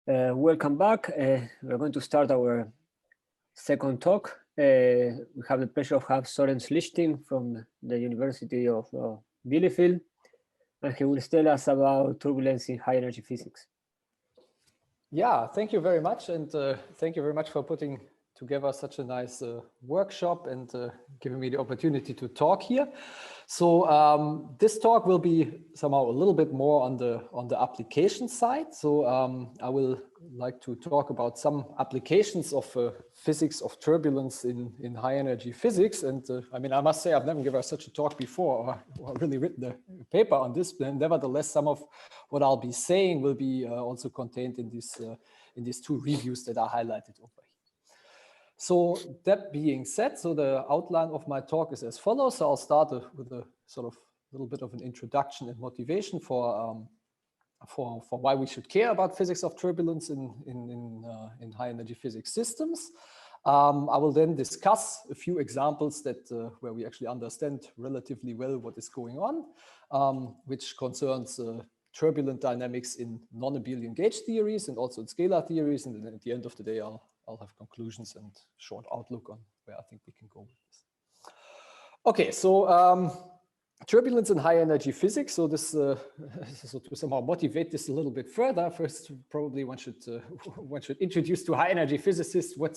Welcome back. We're going to start our second talk. We have the pleasure of having Sören Schlichting from the University of Bielefeld, and he will tell us about turbulence in high energy physics. Yeah, thank you very much, and thank you very much for putting together such a nice workshop and giving me the opportunity to talk here. So this talk will be somehow a little bit more on the application side. So I will like to talk about some applications of physics of turbulence in high energy physics. And I mean, I must say I've never given such a talk before or really written a paper on this. And nevertheless, some of what I'll be saying will be also contained in these two reviews that are highlighted over here. So that being said, so the outline of my talk is as follows. So I'll start with a sort of little bit of an introduction and motivation for why we should care about physics of turbulence in high energy physics systems. I will then discuss a few examples that where we actually understand relatively well what is going on, which concerns turbulent dynamics in non-abelian gauge theories and also in scalar theories. And then at the end of the day, I'll have conclusions and short outlook on where I think we can go with this. Okay, so turbulence in high energy physics. So this, so to somehow motivate this a little bit further, first probably one should introduce to high energy physicists what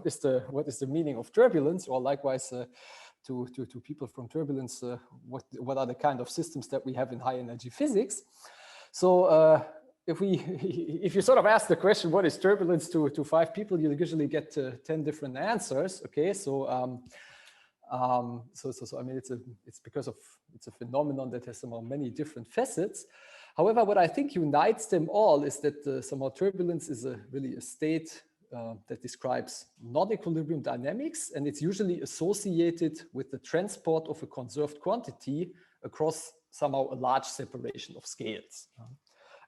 is the meaning of turbulence, or likewise to people from turbulence, what are the kind of systems that we have in high energy physics. So if you sort of ask the question, what is turbulence to 5 people, you usually get 10 different answers. Okay, so I mean, it's because it's a phenomenon that has somehow many different facets. However, what I think unites them all is that somehow turbulence is really a state that describes non-equilibrium dynamics, and it's usually associated with the transport of a conserved quantity across somehow a large separation of scales.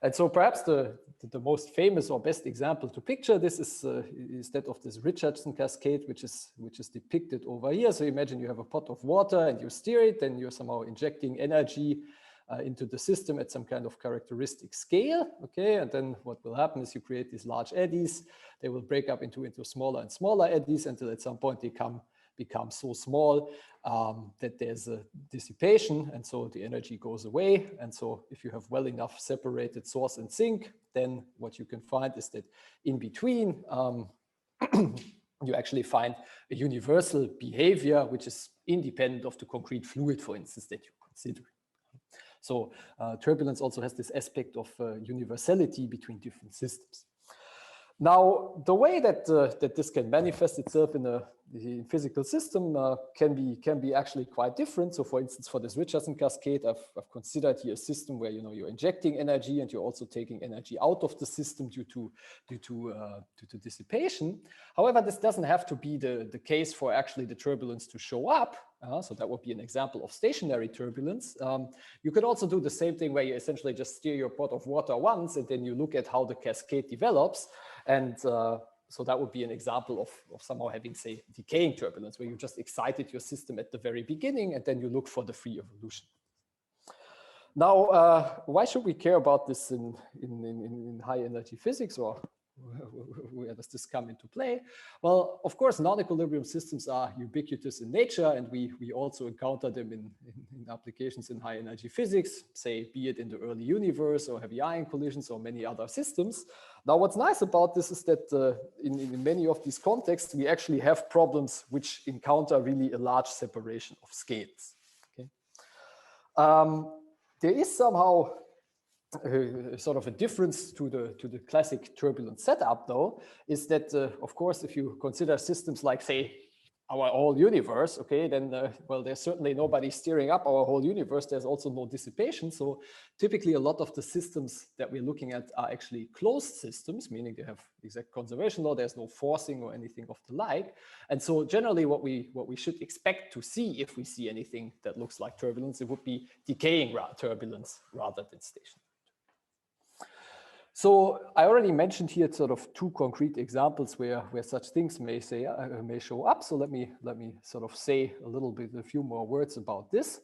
And so perhaps the most famous or best example to picture this is that of this Richardson Cascade, which is depicted over here. So imagine you have a pot of water and you stir it, then you're somehow injecting energy into the system at some kind of characteristic scale. Okay, and then what will happen is you create these large eddies. They will break up into smaller and smaller eddies until at some point they become so small that there's a dissipation, and so the energy goes away. And so if you have well enough separated source and sink, then what you can find is that in between you actually find a universal behavior which is independent of the concrete fluid, for instance, that you consider. So turbulence also has this aspect of universality between different systems. Now, the way that this can manifest itself in a physical system can be actually quite different. So, for instance, for this Richardson Cascade, I've considered here a system where you're injecting energy and you're also taking energy out of the system due to dissipation. However, this doesn't have to be the case for actually the turbulence to show up. So that would be an example of stationary turbulence. You could also do the same thing where you essentially just stir your pot of water once and then you look at how the cascade develops. And so that would be an example of somehow having, say, decaying turbulence, where you just excited your system at the very beginning and then you look for the free evolution. Now, why should we care about this in high energy physics, or where does this come into play? Well, of course, non-equilibrium systems are ubiquitous in nature, and we also encounter them in applications in high energy physics, say, be it in the early universe or heavy ion collisions or many other systems. Now, what's nice about this is that in many of these contexts, we actually have problems which encounter really a large separation of scales. Okay? There is somehow sort of a difference to the classic turbulent setup, though, is that, of course, if you consider systems like, say, our whole universe, okay, then, well, there's certainly nobody steering up our whole universe. There's also no dissipation. So typically a lot of the systems that we're looking at are actually closed systems, meaning they have exact conservation law. There's no forcing or anything of the like. And so generally what we should expect to see, if we see anything that looks like turbulence, it would be decaying turbulence rather than stationary. So I already mentioned here sort of two concrete examples where such things may show up. So let me sort of say a few more words about this.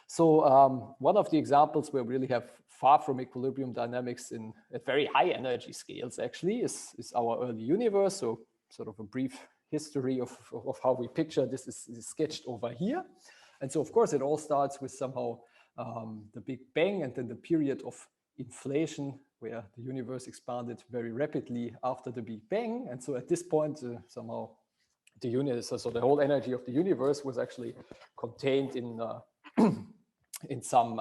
So one of the examples where we really have far from equilibrium dynamics at very high energy scales actually is our early universe. So sort of a brief history of how we picture this is sketched over here. And so of course it all starts with somehow the Big Bang and then the period of inflation where the universe expanded very rapidly after the Big Bang. And so at this point somehow the universe, so the whole energy of the universe was actually contained in in some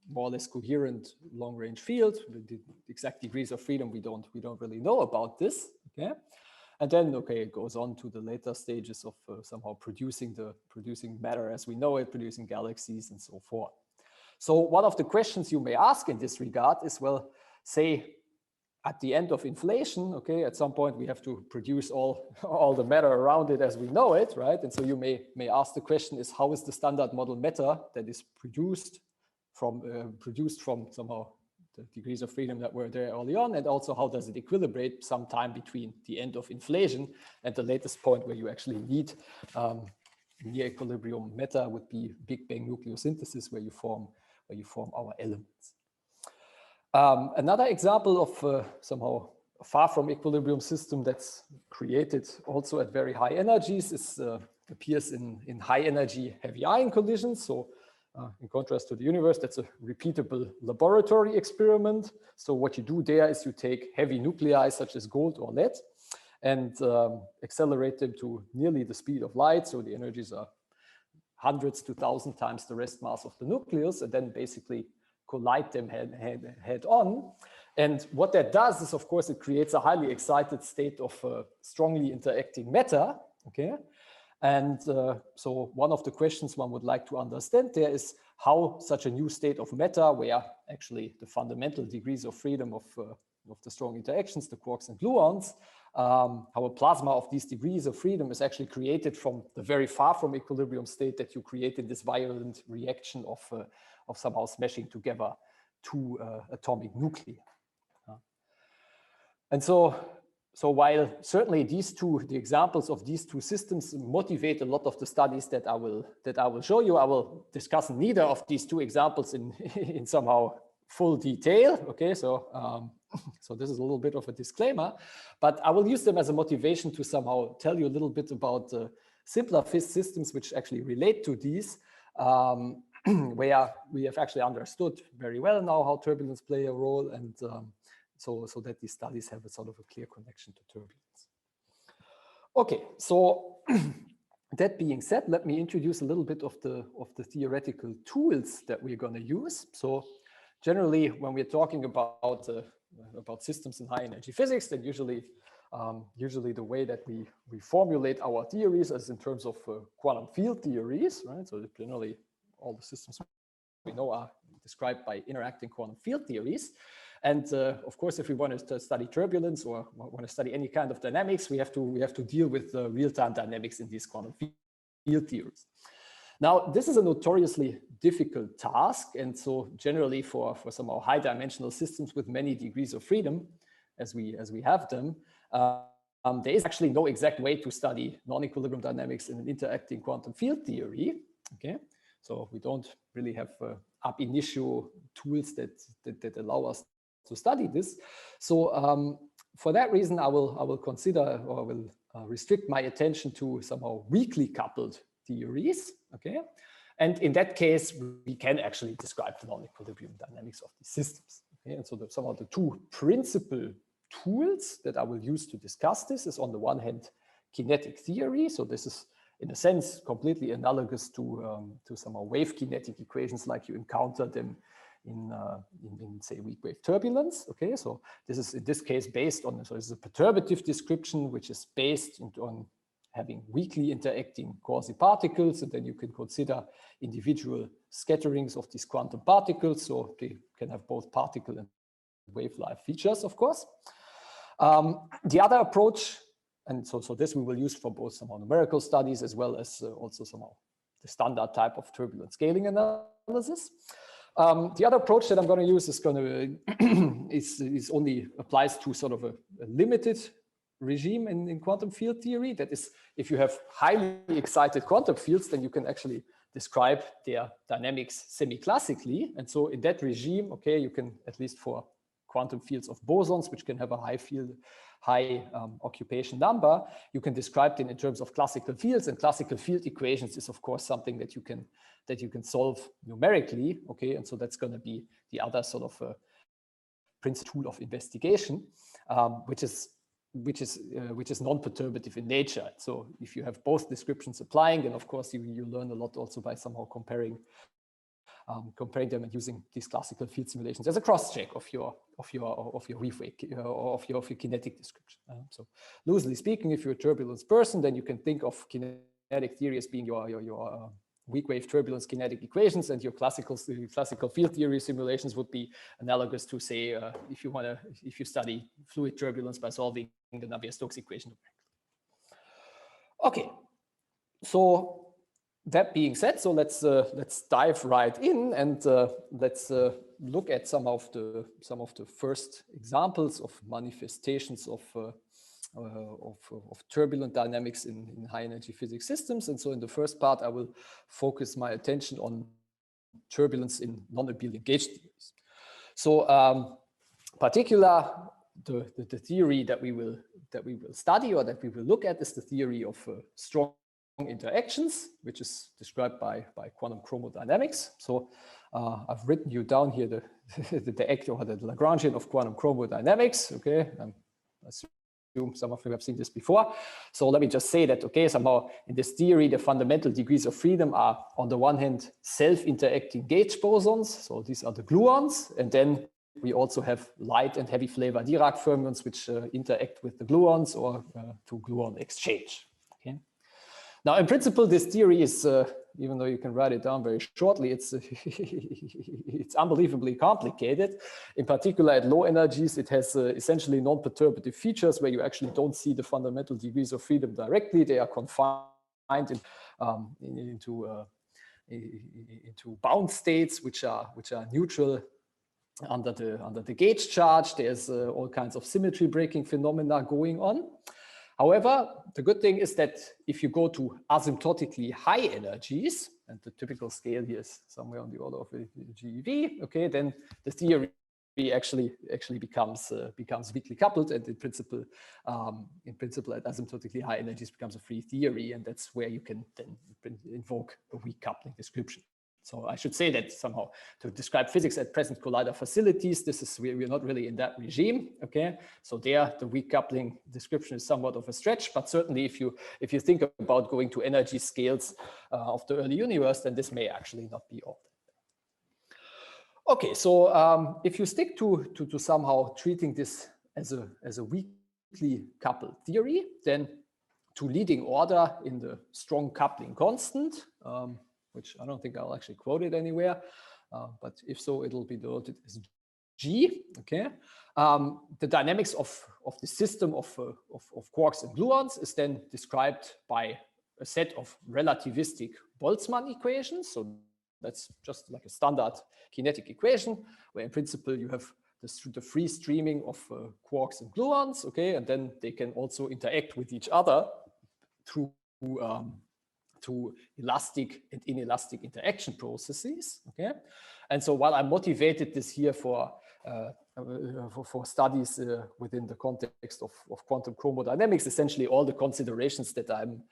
more or less coherent long-range field. The exact degrees of freedom we don't really know about this. Okay, and then it goes on to the later stages of somehow producing matter as we know it, producing galaxies and so forth. So one of the questions you may ask in this regard is, well, say at the end of inflation, at some point we have to produce all the matter around it as we know it, right? And so you may ask the question is, how is the standard model matter that is produced from somehow the degrees of freedom that were there early on, and also how does it equilibrate sometime between the end of inflation and the latest point where you actually need near equilibrium matter would be Big Bang nucleosynthesis, where you form our elements. Another example of somehow far from equilibrium system that's created also at very high energies is appears in high energy heavy ion collisions. So in contrast to the universe, that's a repeatable laboratory experiment. So what you do there is you take heavy nuclei such as gold or lead and accelerate them to nearly the speed of light. So the energies are hundreds to 1,000 times the rest mass of the nucleus, and then basically collide them head on. And what that does is, of course, it creates a highly excited state of strongly interacting matter. Okay. And so one of the questions one would like to understand there is how such a new state of matter, where actually the fundamental degrees of freedom of the strong interactions, the quarks and gluons, how a plasma of these degrees of freedom is actually created from the very far from equilibrium state that you create in this violent reaction of somehow smashing together two atomic nuclei. And so while certainly the examples of these two systems motivate a lot of the studies that I will show you, I will discuss neither of these two examples in somehow full detail. Okay, so this is a little bit of a disclaimer, but I will use them as a motivation to somehow tell you a little bit about simpler systems which actually relate to these, where we have actually understood very well now how turbulence play a role, and so that these studies have a sort of a clear connection to turbulence. Okay, so that being said, let me introduce a little bit of the theoretical tools that we're going to use. So generally, when we're talking about systems in high energy physics, then usually the way that we formulate our theories is in terms of quantum field theories, right? So generally, all the systems we know are described by interacting quantum field theories. And of course, if we want to study turbulence or want to study any kind of dynamics, we have to deal with real-time dynamics in these quantum field theories. Now, this is a notoriously difficult task, and so generally for somehow high-dimensional systems with many degrees of freedom, as we have them, there is actually no exact way to study non-equilibrium dynamics in an interacting quantum field theory. Okay, so we don't really have ab initio tools that allow us to study this. So for that reason, I will consider, or will restrict my attention to somehow weakly coupled theories. Okay, and in that case, we can actually describe the non-equilibrium dynamics of these systems. Okay, and so some of the two principal tools that I will use to discuss this is, on the one hand, kinetic theory. So this is, in a sense, completely analogous to somehow wave kinetic equations like you encounter them in say weak wave turbulence. Okay, so this is in this case based on, so this is a perturbative description which is based on having weakly interacting quasi-particles, and then you can consider individual scatterings of these quantum particles, so they can have both particle and wave-like features, of course. The other approach, and so this we will use for both somehow numerical studies as well as also somehow the standard type of turbulent scaling analysis. The other approach that I'm going to use is is only applies to sort of a limited regime in quantum field theory. That is, if you have highly excited quantum fields, then you can actually describe their dynamics semi-classically. And so in that regime, okay, you can, at least for quantum fields of bosons, which can have a high occupation number, you can describe them in terms of classical fields, and classical field equations is of course something that you can solve numerically, okay, and so that's going to be the other sort of principal tool of investigation, which is non-perturbative in nature. So if you have both descriptions applying, then of course you learn a lot also by somehow comparing them and using these classical field simulations as a cross-check of your wave of your kinetic description. So loosely speaking, if you're a turbulence person, then you can think of kinetic theory as being your weak wave turbulence kinetic equations, and your classical field theory simulations would be analogous to, say, if you study fluid turbulence by solving the Navier-Stokes equation. Okay, so that being said, so let's dive right in, and let's look at some of the first examples of manifestations of turbulent dynamics in high energy physics systems. And so in the first part, I will focus my attention on turbulence in non-abelian gauge theories. So particular, the theory that we will study, or that we will look at, is the theory of strong interactions, which is described by quantum chromodynamics. So I've written you down here the act, or the Lagrangian of quantum chromodynamics. Okay, I assume some of you have seen this before. So let me just say that, okay, somehow in this theory, the fundamental degrees of freedom are, on the one hand, self-interacting gauge bosons. So these are the gluons, and then we also have light and heavy flavor Dirac fermions, which interact with the gluons, or to gluon exchange. Okay. Now, in principle, this theory is, even though you can write it down very shortly, it's unbelievably complicated. In particular, at low energies, it has essentially non-perturbative features where you actually don't see the fundamental degrees of freedom directly. They are confined into bound states, which are neutral under the gauge charge. There's all kinds of symmetry breaking phenomena going on. However, the good thing is that if you go to asymptotically high energies, and the typical scale here is somewhere on the order of GeV, okay, then the theory actually becomes weakly coupled, and in principle at asymptotically high energies becomes a free theory, and that's where you can then invoke a weak coupling description. So I should say that somehow to describe physics at present collider facilities, we're not really in that regime. Okay, so there the weak coupling description is somewhat of a stretch, but certainly if you think about going to energy scales of the early universe, then this may actually not be all that bad. Okay, so if you stick to somehow treating this as a weakly coupled theory, then to leading order in the strong coupling constant, which I don't think I'll actually quote it anywhere, but if so, it'll be denoted as G. Okay, the dynamics of the system of quarks and gluons is then described by a set of relativistic Boltzmann equations. So that's just like a standard kinetic equation, where in principle you have the free streaming of quarks and gluons. Okay, and then they can also interact with each other through elastic and inelastic interaction processes. Okay, and so while I motivated this here for studies within the context of quantum chromodynamics, essentially all the considerations that I'm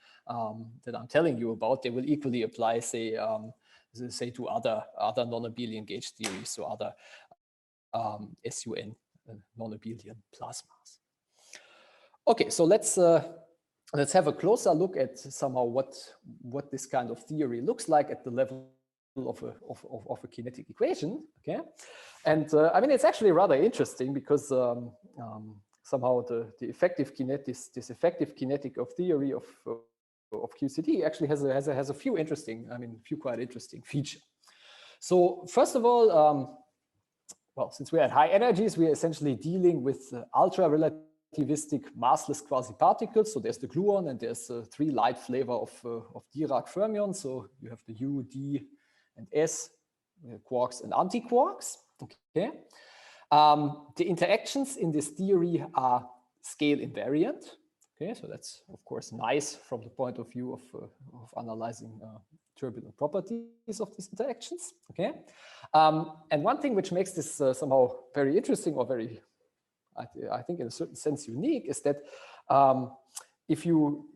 telling you about, they will equally apply, say to other non-abelian gauge theories, so other SUN non-abelian plasmas. Okay, so let's have a closer look at somehow what this kind of theory looks like at the level of a kinetic equation. Okay, and I mean, it's actually rather interesting because somehow the effective kinetic of theory of QCD actually has a few quite interesting features. So first of all, well, since we're at high energies, we're essentially dealing with ultra relativistic massless quasi-particles. So there's the gluon, and there's three light flavor of Dirac fermions. So you have the U, D, and S quarks and antiquarks. Okay, the interactions in this theory are scale invariant. Okay, so that's of course nice from the point of view of analyzing turbulent properties of these interactions. Okay, and one thing which makes this somehow very interesting or very, I think, in a certain sense unique is that if you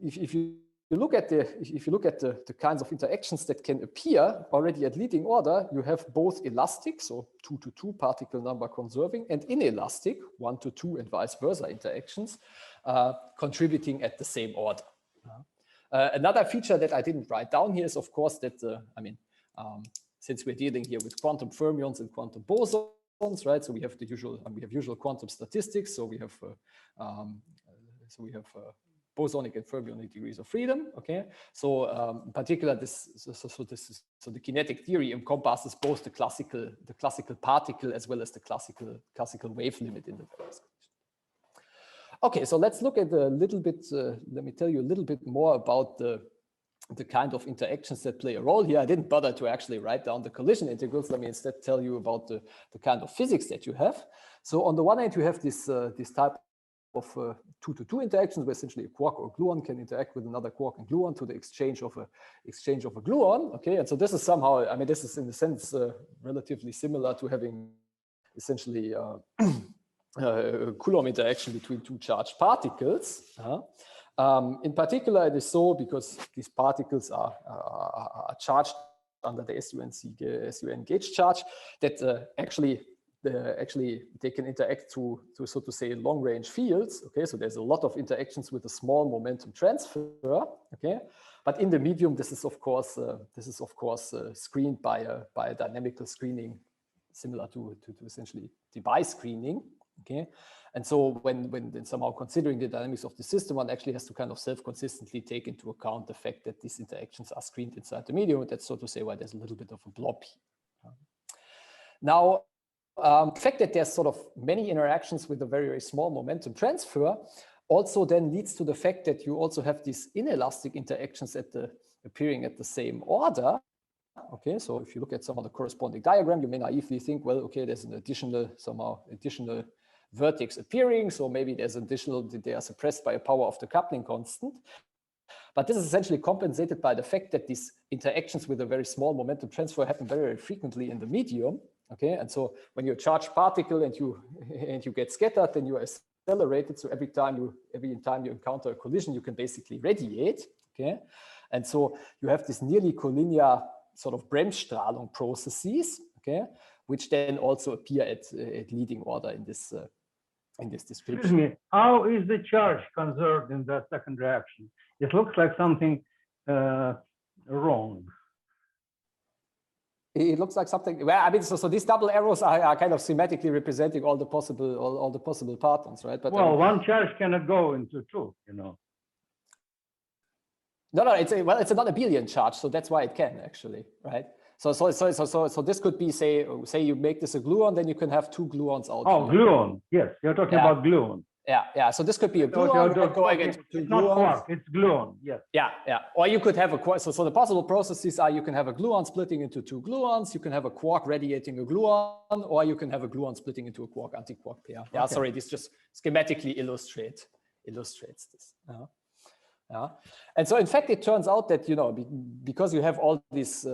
look at the kinds of interactions that can appear already at leading order, you have both elastic, so 2 to 2 particle number conserving, and inelastic, 1 to 2 and vice versa interactions contributing at the same order. Another feature that I didn't write down here is, of course, that since we're dealing here with quantum fermions and quantum bosons, right? So we have the usual, usual quantum statistics. So we have bosonic and fermionic degrees of freedom. Okay, so in particular, the kinetic theory encompasses both the classical particle as well as the classical wave limit in the various conditions. Okay, so let's look at a little bit. Let me tell you a little bit more about the kind of interactions that play a role here. I didn't bother to actually write down the collision integrals. Let me instead tell you about the kind of physics that you have. So on the one hand, you have this type of 2 to 2 interactions where essentially a quark or gluon can interact with another quark and gluon to the exchange of a gluon. Okay, and so this is somehow, this is in a sense relatively similar to having essentially a Coulomb interaction between 2 charged particles. In particular, it is so because these particles are charged under the SUN gauge charge that actually they can interact to so to say long range fields. Okay, so there's a lot of interactions with a small momentum transfer. Okay, but in the medium, this is of course screened by a dynamical screening similar to essentially device screening. Okay, and so when somehow considering the dynamics of the system, one actually has to kind of self-consistently take into account the fact that these interactions are screened inside the medium. That's so to say why there's a little bit of a blob here. Now, the fact that there's sort of many interactions with a very, very small momentum transfer also then leads to the fact that you also have these inelastic interactions appearing at the same order. Okay, so if you look at some of the corresponding diagram, you may naively think, well, okay, there's an additional vertex appearing, so maybe they are suppressed by a power of the coupling constant. But this is essentially compensated by the fact that these interactions with a very small momentum transfer happen very, very frequently in the medium. Okay, and so when you're a charged particle and you get scattered, then you are accelerated. So every time you encounter a collision, you can basically radiate. Okay, and so you have this nearly collinear sort of Bremsstrahlung processes. Okay, which then also appear at leading order in this description. Excuse me, how is the charge conserved in the second reaction? It looks like something wrong. It looks like something. Well, so these double arrows are kind of symmetrically representing all the possible patterns, right? But well, one charge cannot go into 2, you know. No, it's not a abelian charge, so that's why it can actually, right? So this could be say you make this a gluon, then you can have 2 gluons out. Oh, here. Gluon. Yes, you're talking about gluon. Yeah. So this could be a gluon going into 2 it's gluons. Not quark, it's gluon. Yes. Yeah. Or you could have a quark. So the possible processes are you can have a gluon splitting into 2 gluons. You can have a quark radiating a gluon, or you can have a gluon splitting into a quark anti-quark pair. Yeah. Okay. Sorry, this just schematically illustrates this. Yeah. And so in fact, it turns out that, because you have all these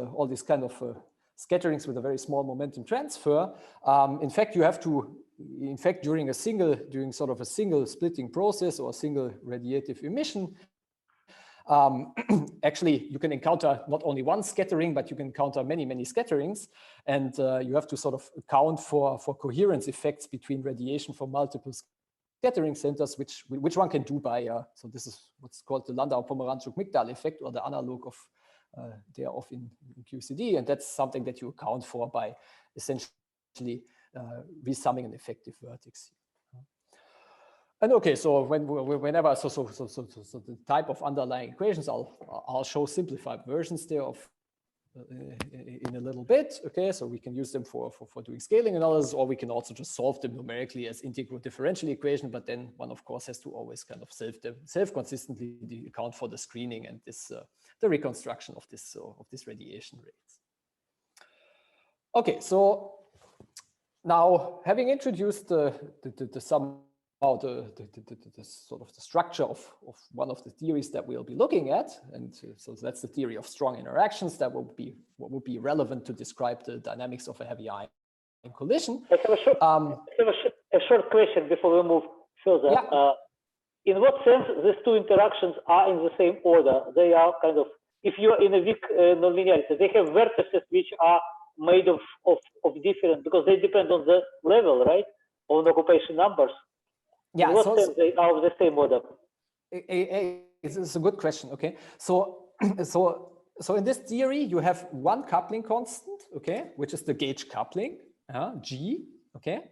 kind of scatterings with a very small momentum transfer, in fact, you have to, during sort of a single splitting process or a single radiative emission, actually, you can encounter not only one scattering, but you can encounter many, many scatterings. And you have to sort of account for coherence effects between radiation from multiple scattering centers, which one can do by, so this is what's called the Landau-Pomeranchuk-Migdal effect, or the analog of thereof in QCD. And that's something that you account for by essentially resumming an effective vertex. And okay, so whenever the type of underlying equations, I'll show simplified versions thereof in a little bit. Okay, so we can use them for doing scaling analysis, or we can also just solve them numerically as integral differential equation. But then one, of course, has to always kind of self-consistently account for the screening and the reconstruction of this radiation rates. Okay, so now having introduced the somehow the sort of the structure of one of the theories that we'll be looking at, and so that's the theory of strong interactions. That will be what would be relevant to describe the dynamics of a heavy ion collision. I have a short question before we move further. Yeah. In what sense these two interactions are in the same order? They are kind of, if you are in a weak nonlinearity, they have vertices which are made of different, because they depend on the level, right? On occupation numbers. Yeah. In what sense they are of the same order? It's a good question. Okay. So in this theory, you have one coupling constant, okay, which is the gauge coupling, G, okay.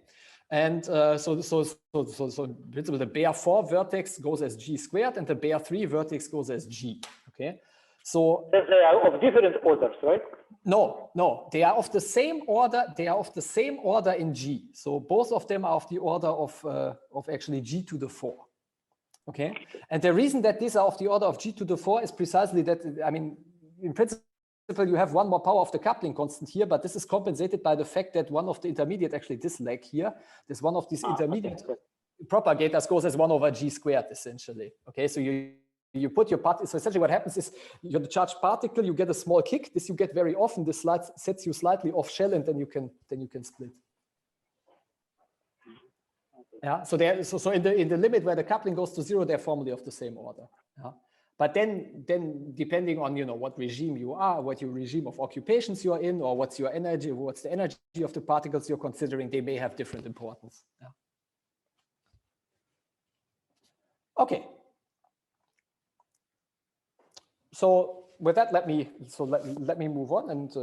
And so in principle, the Bayer 4 vertex goes as G squared, and the Bayer 3 vertex goes as G. Okay, so they are of different orders, right? No, they are of the same order. They are of the same order in G. So both of them are of the order of actually G to the 4. Okay, and the reason that these are of the order of G to the 4 is precisely that, I mean, in principle, you have one more power of the coupling constant here, but this is compensated by the fact that one of the intermediate, actually this leg here, this one of these intermediate propagators goes as 1 over G squared, essentially. Okay, so you put your part, so essentially what happens is you're the charged particle, you get a small kick. This you get very often. This sets you slightly off shell, and then you can split. Yeah, so in the limit where the coupling goes to 0, they're formally of the same order. Yeah. But then depending on what regime you are, what your regime of occupations you are in, or what's your energy, what's the energy of the particles you're considering, they may have different importance. Yeah. Okay. So with that, let me move on, and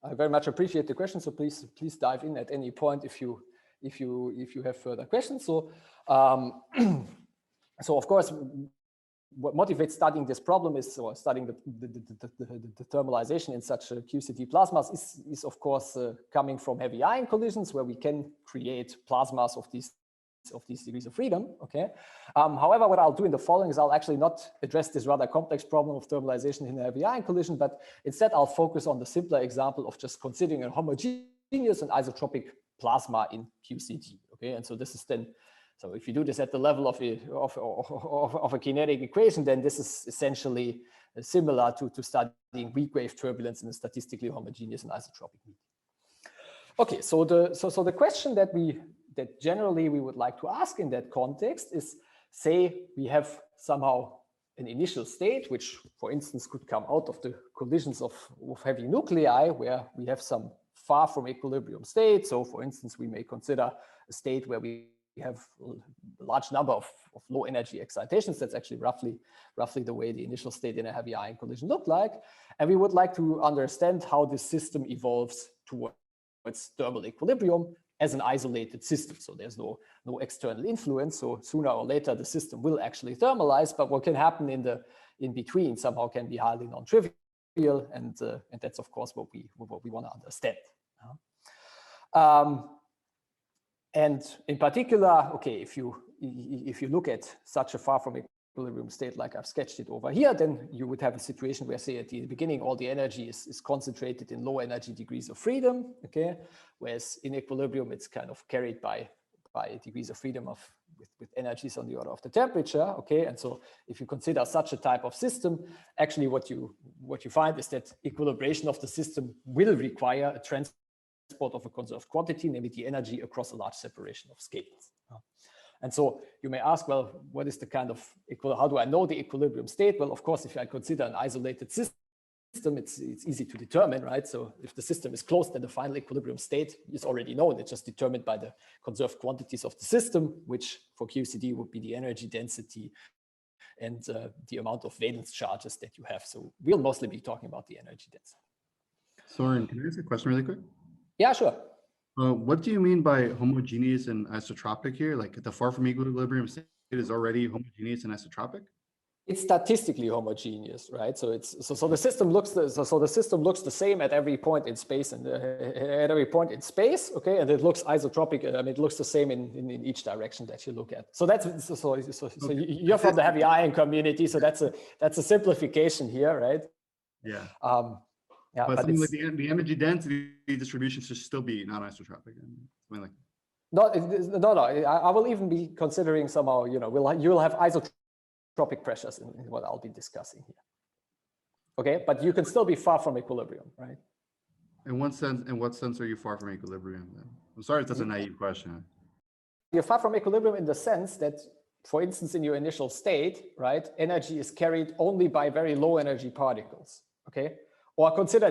I very much appreciate the question. So please dive in at any point if you have further questions. So so of course, what motivates studying this problem is, or studying the thermalization in such QCD plasmas is of course coming from heavy ion collisions, where we can create plasmas of these degrees of freedom. Okay. However, what I'll do in the following is I'll actually not address this rather complex problem of thermalization in a heavy ion collision, but instead I'll focus on the simpler example of just considering a homogeneous and isotropic plasma in QCD. Okay, and so this is then, so if you do this at the level of a kinetic equation, then this is essentially similar to studying weak wave turbulence in a statistically homogeneous and isotropic medium. Okay, so the question that generally we would like to ask in that context is, say we have somehow an initial state, which for instance could come out of the collisions of heavy nuclei, where we have some far from equilibrium state. So for instance, we may consider a state where we have a large number of low energy excitations. That's actually roughly the way the initial state in a heavy ion collision looked like. And we would like to understand how this system evolves towards thermal equilibrium as an isolated system. So there's no external influence. So sooner or later, the system will actually thermalize, but what can happen in between somehow can be highly non-trivial. And that's of course what we want to understand. And in particular, okay, if you look at such a far from equilibrium state like I've sketched it over here, then you would have a situation where, say, at the beginning, all the energy is concentrated in low energy degrees of freedom, okay? Whereas in equilibrium, it's kind of carried by degrees of freedom with energies on the order of the temperature, okay? And so if you consider such a type of system, actually what you find is that equilibration of the system will require a transport of a conserved quantity, namely the energy across a large separation of scales. And so you may ask, well, what is the kind of how do I know the equilibrium state? Well, of course, if I consider an isolated system, it's easy to determine, right? So if the system is closed, then the final equilibrium state is already known. It's just determined by the conserved quantities of the system, which for QCD would be the energy density and the amount of valence charges that you have. So we'll mostly be talking about the energy density. Soren, can I ask a question really quick? Yeah, sure. What do you mean by homogeneous and isotropic here? Like the far from equilibrium state is already homogeneous and isotropic? It's statistically homogeneous, right? So the system looks the same at every point in space and at every point in space, okay? And it looks isotropic. I mean, it looks the same in each direction that you look at. So that's okay. You're from the heavy ion community, so that's a simplification here, right? Yeah. Yeah, but something like the energy density distribution should still be non-isotropic. Something like that. No, no. I will even be considering somehow, you know, you will have isotropic pressures in what I'll be discussing here. Okay, but you can still be far from equilibrium, right? In what sense are you far from equilibrium then? I'm sorry if that's a naive question. You're far from equilibrium in the sense that, for instance, in your initial state, right, energy is carried only by very low energy particles, okay? Or consider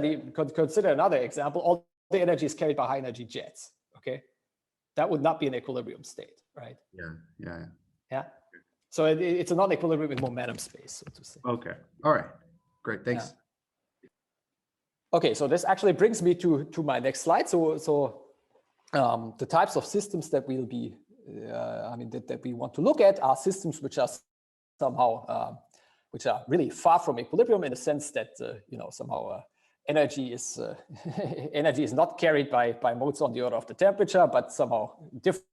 another example, all the energy is carried by high energy jets, okay? That would not be an equilibrium state, right? Yeah. So it's a non-equilibrium in momentum space, so to say. Okay, all right, great, thanks. Yeah. Okay, so this actually brings me to my next slide. So the types of systems that we'll be, that we want to look at are systems which are somehow, which are really far from equilibrium in the sense that, you know, somehow energy is not carried by modes on the order of the temperature, but somehow different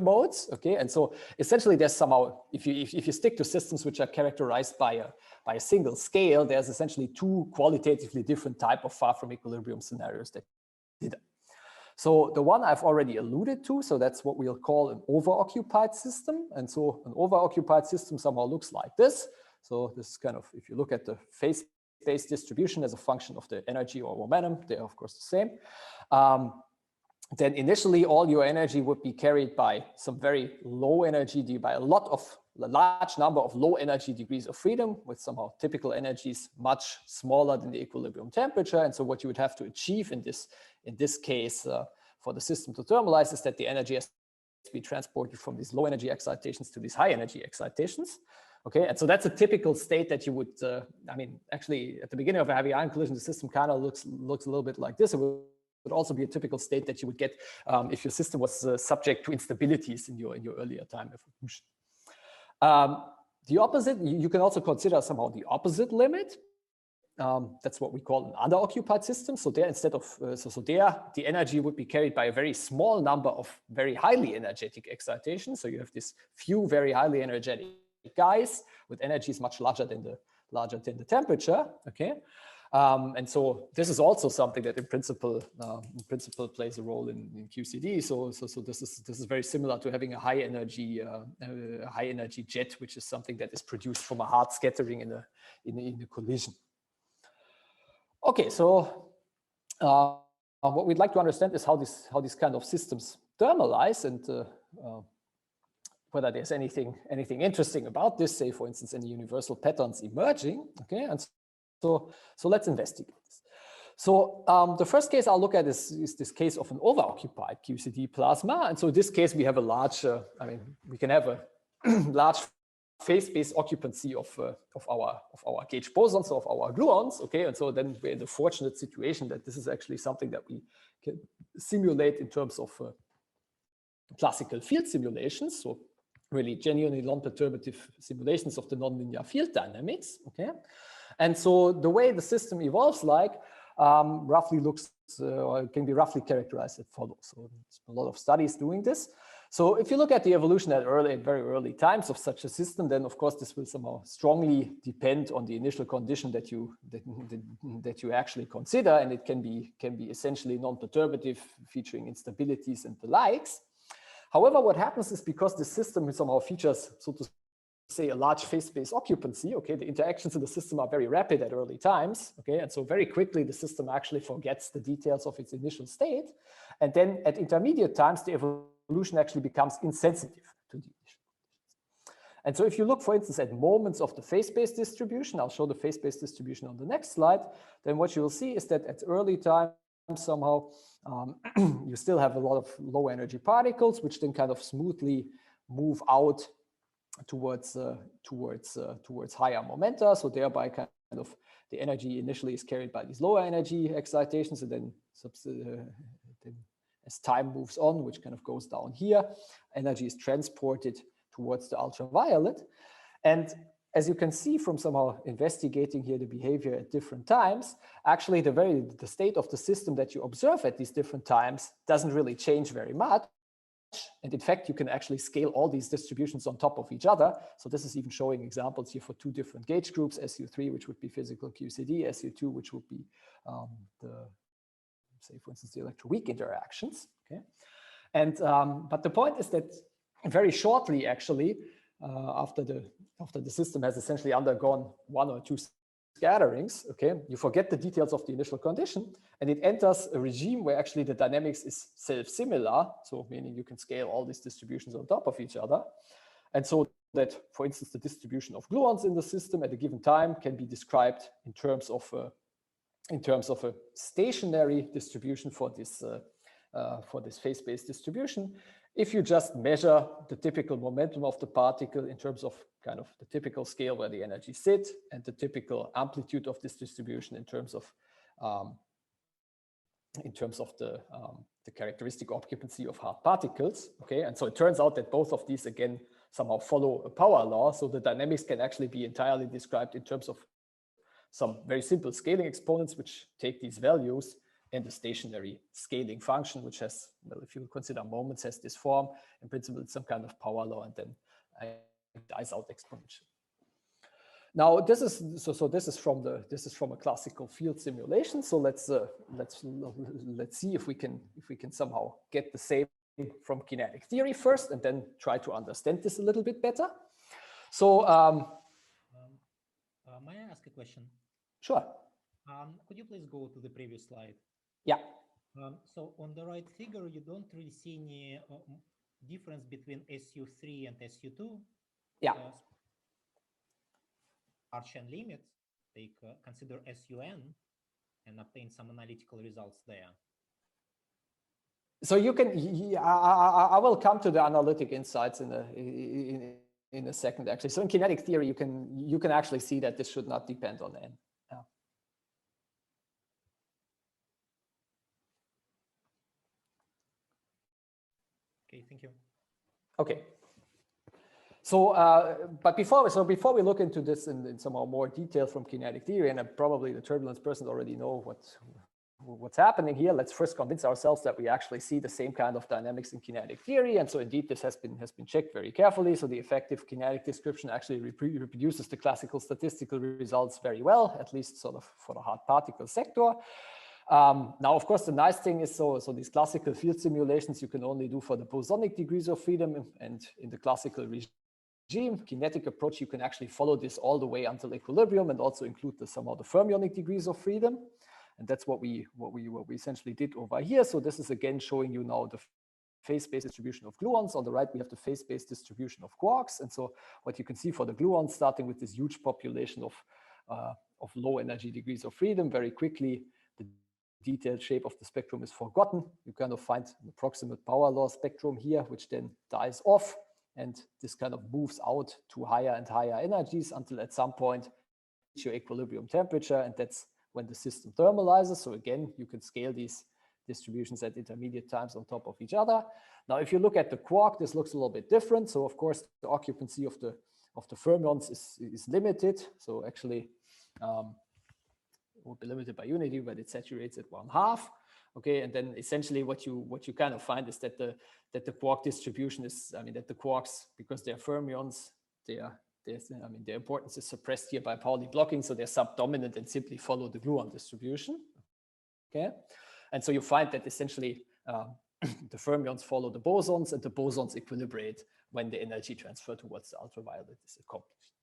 modes. Okay, and so essentially there's somehow, if you stick to systems which are characterized by a single scale, there's essentially two qualitatively different type of far from equilibrium scenarios that did. So the one I've already alluded to, so that's what we'll call an overoccupied system. And so an overoccupied system somehow looks like this. So this is kind of, if you look at the phase space distribution as a function of the energy or momentum, they're of course the same. Then initially all your energy would be carried by some very low energy, by a large number of low energy degrees of freedom, with somehow typical energies much smaller than the equilibrium temperature. And so what you would have to achieve in this case for the system to thermalize is that the energy has to be transported from these low energy excitations to these high energy excitations. Okay, and so that's a typical state that you would, actually at the beginning of a heavy ion collision, the system kind of looks a little bit like this. It would also be a typical state that you would get if your system was subject to instabilities in your earlier time evolution. The opposite, you can also consider somehow the opposite limit. That's what we call an underoccupied system. So there, instead of the energy would be carried by a very small number of very highly energetic excitations. So you have this few very highly energetic guys with energies much larger than the temperature. Okay, and so this is also something that in principle plays a role in QCD. So this is very similar to having a high energy jet, which is something that is produced from a hard scattering in a collision. Okay, so what we'd like to understand is how these kind of systems thermalize, and whether there's anything interesting about this, say for instance any universal patterns emerging. Okay, and so let's investigate this. So the first case I'll look at is this case of an overoccupied QCD plasma, and so in this case we have a large, we can have a large phase-space occupancy of our gauge bosons, of our gluons. Okay, and so then we're in the fortunate situation that this is actually something that we can simulate in terms of classical field simulations. So really genuinely non-perturbative simulations of the nonlinear field dynamics. Okay, and so the way the system evolves roughly looks or can be roughly characterized as follows. So there's a lot of studies doing this. So if you look at the evolution at very early times of such a system, then of course this will somehow strongly depend on the initial condition that you actually consider, and it can be essentially non-perturbative, featuring instabilities and the likes. However, what happens is, because the system somehow features, so to say, a large phase space occupancy, okay, the interactions in the system are very rapid at early times, okay, and so very quickly the system actually forgets the details of its initial state, and then at intermediate times the evolution actually becomes insensitive to the initial conditions. And so if you look, for instance, at moments of the phase space distribution, I'll show the phase space distribution on the next slide, then what you will see is that at early time somehow you still have a lot of low energy particles, which then kind of smoothly move out towards higher momenta. So thereby kind of the energy initially is carried by these lower energy excitations, and then as time moves on, which kind of goes down here, energy is transported towards the ultraviolet. And as you can see from somehow investigating here the behavior at different times, actually the state of the system that you observe at these different times doesn't really change very much. And in fact, you can actually scale all these distributions on top of each other. So this is even showing examples here for two different gauge groups, SU3, which would be physical QCD, SU2, which would be say, for instance, the electroweak interactions. Okay, And but the point is that very shortly, actually, after the system has essentially undergone one or two scatterings, okay, you forget the details of the initial condition, and it enters a regime where actually the dynamics is self-similar, so meaning you can scale all these distributions on top of each other, and so that, for instance, the distribution of gluons in the system at a given time can be described in terms of a stationary distribution for this phase-space distribution. If you just measure the typical momentum of the particle in terms of kind of the typical scale where the energy sit and the typical amplitude of this distribution in terms of the characteristic occupancy of hard particles, okay? And so it turns out that both of these again somehow follow a power law. So the dynamics can actually be entirely described in terms of some very simple scaling exponents which take these values, and the stationary scaling function, which has, well, if you consider moments, has this form. In principle, it's some kind of power law, and then it dies out exponentially. Now, this is from a classical field simulation. So let's see if we can somehow get the same from kinetic theory first, and then try to understand this a little bit better. So, may I ask a question? Sure. Could you please go to the previous slide? Yeah. So on the right figure, you don't really see any difference between SU3 and SU2. Yeah. Archian limits, take consider SUN and obtain some analytical results there. So you can, I will come to the analytic insights in a second, actually. So in kinetic theory, you can actually see that this should not depend on n. Okay, thank you. Okay. So, but before we look into this in some more detail from kinetic theory, and probably the turbulence persons already know what's happening here, let's first convince ourselves that we actually see the same kind of dynamics in kinetic theory. And so indeed, this has been checked very carefully. So the effective kinetic description actually reproduces the classical statistical results very well, at least sort of for the hard particle sector. Now, of course, the nice thing is, so these classical field simulations you can only do for the bosonic degrees of freedom, and in the classical regime kinetic approach, you can actually follow this all the way until equilibrium and also include somehow the fermionic degrees of freedom. And that's what we essentially did over here. So this is again showing you now the phase-space distribution of gluons. On the right, we have the phase-space distribution of quarks. And so what you can see for the gluons, starting with this huge population of low energy degrees of freedom, very quickly the detailed shape of the spectrum is forgotten. You kind of find an approximate power law spectrum here, which then dies off. And this kind of moves out to higher and higher energies until at some point reach your equilibrium temperature. And that's when the system thermalizes. So again, you can scale these distributions at intermediate times on top of each other. Now, if you look at the quark, this looks a little bit different. So of course, the occupancy of the fermions is limited. So actually, it would be limited by unity, but it saturates at 1/2. Okay, and then essentially what you kind of find is that the quark distribution is, I mean, that the quarks, because they're fermions, their importance is suppressed here by Pauli blocking, so they're subdominant and simply follow the gluon distribution. Okay, and so you find that essentially the fermions follow the bosons, and the bosons equilibrate when the energy transfer towards the ultraviolet is accomplished.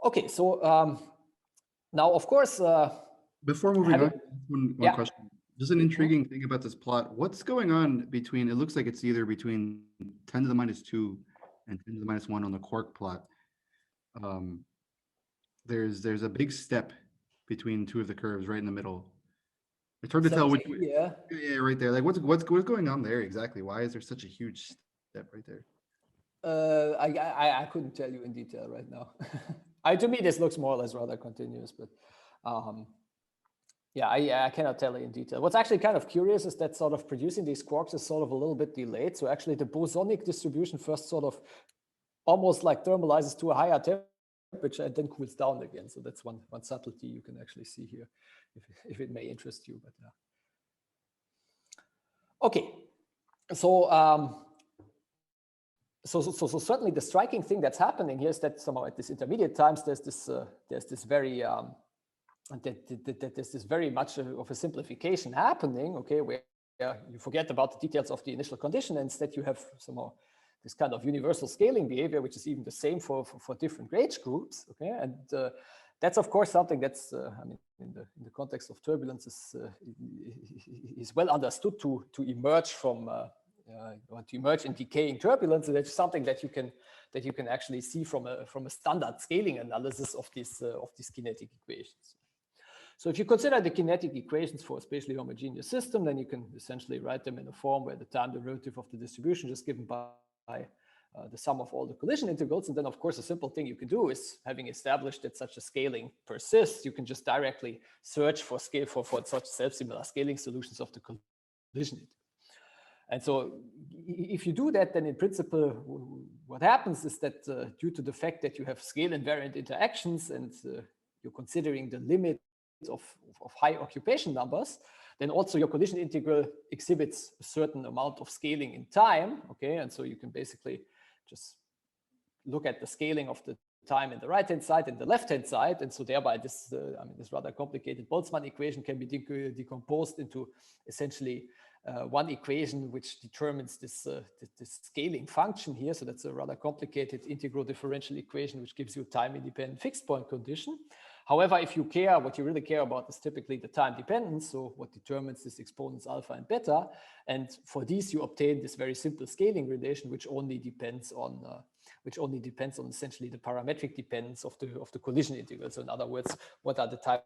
Okay, so now of course, before moving on, one question. Just an intriguing thing about this plot. What's going on between, it looks like it's either between 10 to the -2 and 10 to the -1 on the quark plot. There's a big step between two of the curves right in the middle. It's hard to tell which way. Yeah, right there. Like what's going on there exactly? Why is there such a huge step right there? I couldn't tell you in detail right now. To me, this looks more or less rather continuous, but yeah, I cannot tell you in detail. What's actually kind of curious is that sort of producing these quarks is sort of a little bit delayed. So actually the bosonic distribution first sort of almost like thermalizes to a higher temperature and then cools down again. So that's one subtlety you can actually see here, if it may interest you. But yeah. Okay, so so certainly the striking thing that's happening here is that somehow at this intermediate times there's this very much of a simplification happening, okay, where you forget about the details of the initial condition, and instead you have somehow this kind of universal scaling behavior, which is even the same for different gauge groups. Okay, and that's of course something that's I mean, in the context of turbulence is well understood to emerge from to emerge in decaying turbulence. And that's something that you can actually see from a standard scaling analysis of these kinetic equations. So if you consider the kinetic equations for a spatially homogeneous system, then you can essentially write them in a form where the time derivative of the distribution is given by the sum of all the collision integrals. And then, of course, a simple thing you can do is, having established that such a scaling persists, you can just directly search for such self-similar scaling solutions of the collision integral. And so if you do that, then in principle, what happens is that due to the fact that you have scale invariant interactions and you're considering the limit of high occupation numbers, then also your collision integral exhibits a certain amount of scaling in time. Okay, and so you can basically just look at the scaling of the time in the right-hand side and the left-hand side, and so thereby this this rather complicated Boltzmann equation can be decomposed into essentially one equation which determines this scaling function here. So that's a rather complicated integral differential equation which gives you a time-independent fixed point condition. However, if you care, what you really care about is typically the time dependence, so what determines this exponents alpha and beta. And for these, you obtain this very simple scaling relation, which only depends on essentially the parametric dependence of the collision integral. So in other words, what are the type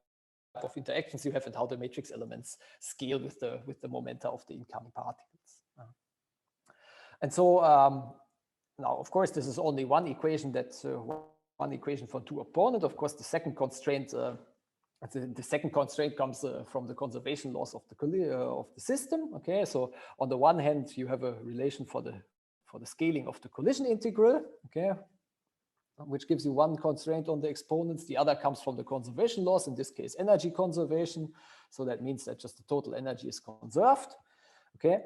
of interactions you have and how the matrix elements scale with the momenta of the incoming particles. And so now, of course, this is only one equation that's one equation for two opponents. Of course, the second constraint comes from the conservation laws of the system. Okay, so on the one hand, you have a relation for the scaling of the collision integral. Okay, which gives you one constraint on the exponents. The other comes from the conservation laws, in this case, energy conservation. So that means that just the total energy is conserved. Okay.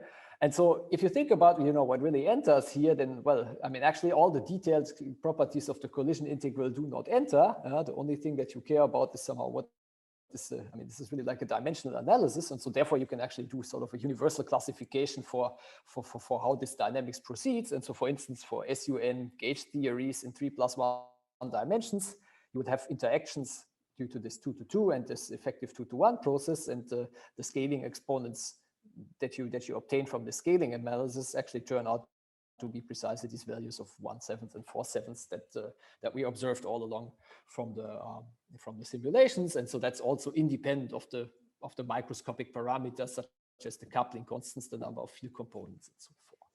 And so if you think about, what really enters here, then, well, I mean, actually all the detailed properties of the collision integral do not enter. The only thing that you care about is somehow what this, this is really like a dimensional analysis. And so therefore you can actually do sort of a universal classification for how this dynamics proceeds. And so for instance, for SUN gauge theories in 3+1 dimensions, you would have interactions due to this 2-to-2 and this effective 2-to-1 process, and the scaling exponents that you obtain from the scaling analysis actually turn out to be precisely these values of 1/7 and 4/7 that we observed all along from the simulations. And so that's also independent of the microscopic parameters such as the coupling constants, the number of field components, and so forth.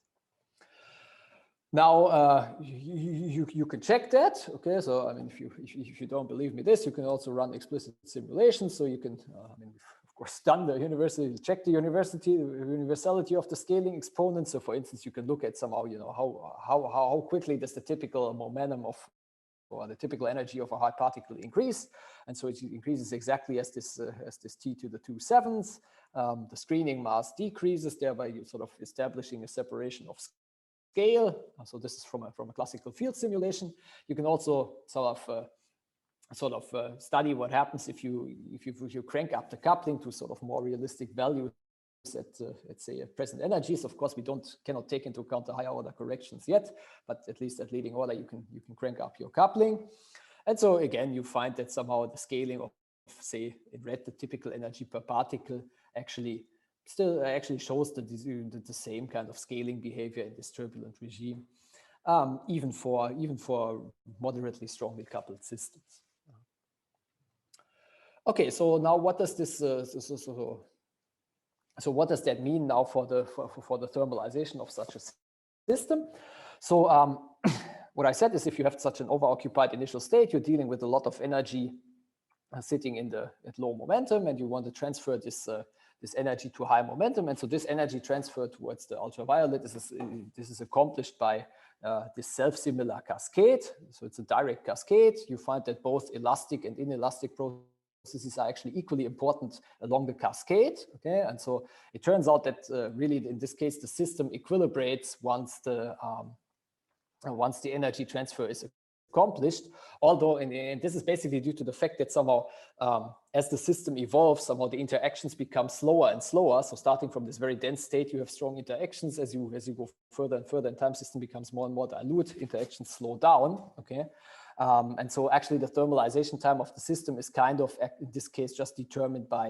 Now you can check that. Okay, so I mean, if you don't believe me this, you can also run explicit simulations. So you can of course done the university, check the universality of the scaling exponents. So for instance, you can look at somehow, how quickly does the typical momentum or the typical energy of a hard particle increase. And so it increases exactly as this t to the 2/7. The screening mass decreases, thereby you're sort of establishing a separation of scale. So this is from a classical field simulation. You can also sort of study what happens if you crank up the coupling to sort of more realistic values at let's say at present energies. Of course, we cannot take into account the higher order corrections yet, but at least at leading order you can crank up your coupling. And so again, you find that somehow the scaling of, say, in red, the typical energy per particle actually shows the same kind of scaling behavior in this turbulent regime, even for moderately strongly coupled systems. Okay, so now what does this so what does that mean now for the thermalization of such a system? So what I said is, if you have such an overoccupied initial state, you're dealing with a lot of energy sitting at low momentum, and you want to transfer this energy to high momentum. And so this energy transfer towards the ultraviolet, this is accomplished by this self-similar cascade. So it's a direct cascade. You find that both elastic and inelastic processes are actually equally important along the cascade. Okay, and so it turns out that really in this case the system equilibrates once the energy transfer is accomplished. Although, and this is basically due to the fact that somehow, as the system evolves, somehow the interactions become slower and slower. So starting from this very dense state, you have strong interactions. As you go further and further in time, system becomes more and more dilute. Interactions slow down. Okay. And so actually the thermalization time of the system is kind of, in this case, just determined by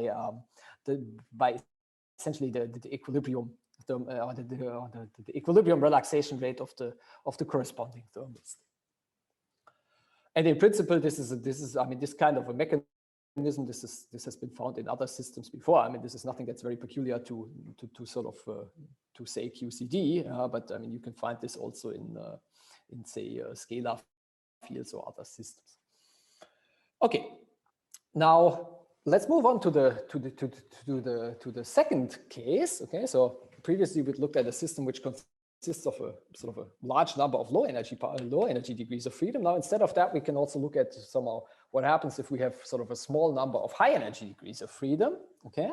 essentially the equilibrium, the equilibrium relaxation rate of the corresponding thermal state. And in principle, this is I mean, this kind of a mechanism. This has been found in other systems before. I mean, this is nothing that's very peculiar to sort of to say QCD, but I mean, you can find this also in say scalar fields or other systems. Okay, now let's move on to the second case. Okay, so previously we looked at a system which consists of a sort of a large number of low energy degrees of freedom. Now instead of that, we can also look at somehow what happens if we have sort of a small number of high energy degrees of freedom. Okay,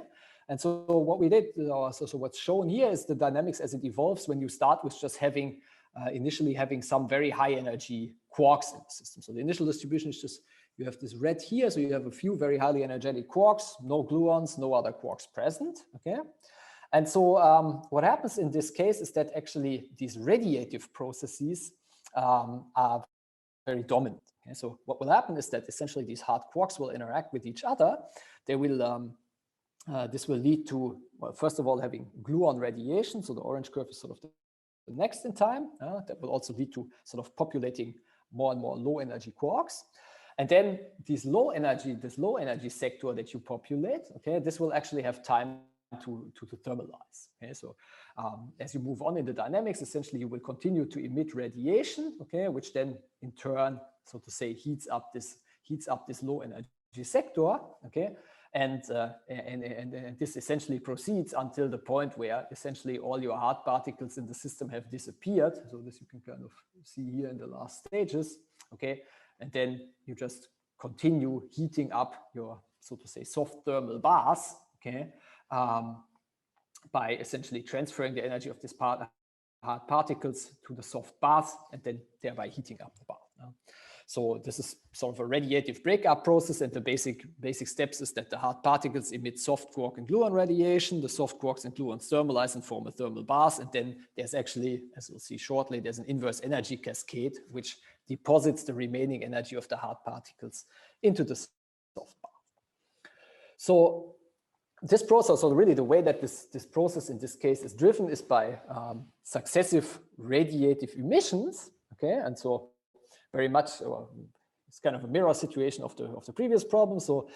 and so what we did, so what's shown here is the dynamics as it evolves when you start with just having initially having some very high energy quarks in the system. So the initial distribution is just, you have this red here, so you have a few very highly energetic quarks, no gluons, no other quarks present. Okay, and so what happens in this case is that actually these radiative processes are very dominant. Okay? So what will happen is that essentially these hard quarks will interact with each other. They will this will lead to, well, first of all, having gluon radiation. So the orange curve is sort of the next in time. That will also lead to sort of populating more and more low energy quarks. And then this low energy sector that you populate, okay, this will actually have time to thermalize. Okay, so as you move on in the dynamics, essentially you will continue to emit radiation, okay, which then in turn, so to say, heats up this low energy sector, okay, and this essentially proceeds until the point where essentially all your hard particles in the system have disappeared. So this you can kind of see here in the last stages, okay, and then you just continue heating up your, so to say, soft thermal bars, okay, by essentially transferring the energy of these hard particles to the soft bars and then thereby heating up the bar. So this is sort of a radiative breakup process, and the basic steps is that the hard particles emit soft quark and gluon radiation, the soft quarks and gluons thermalize and form a thermal bars, and then there's actually, as we'll see shortly, there's an inverse energy cascade which deposits the remaining energy of the hard particles into the soft bar. So this process, so really the way that this process in this case is driven is by successive radiative emissions, okay, and so very much, it's kind of a mirror situation of the previous problem. So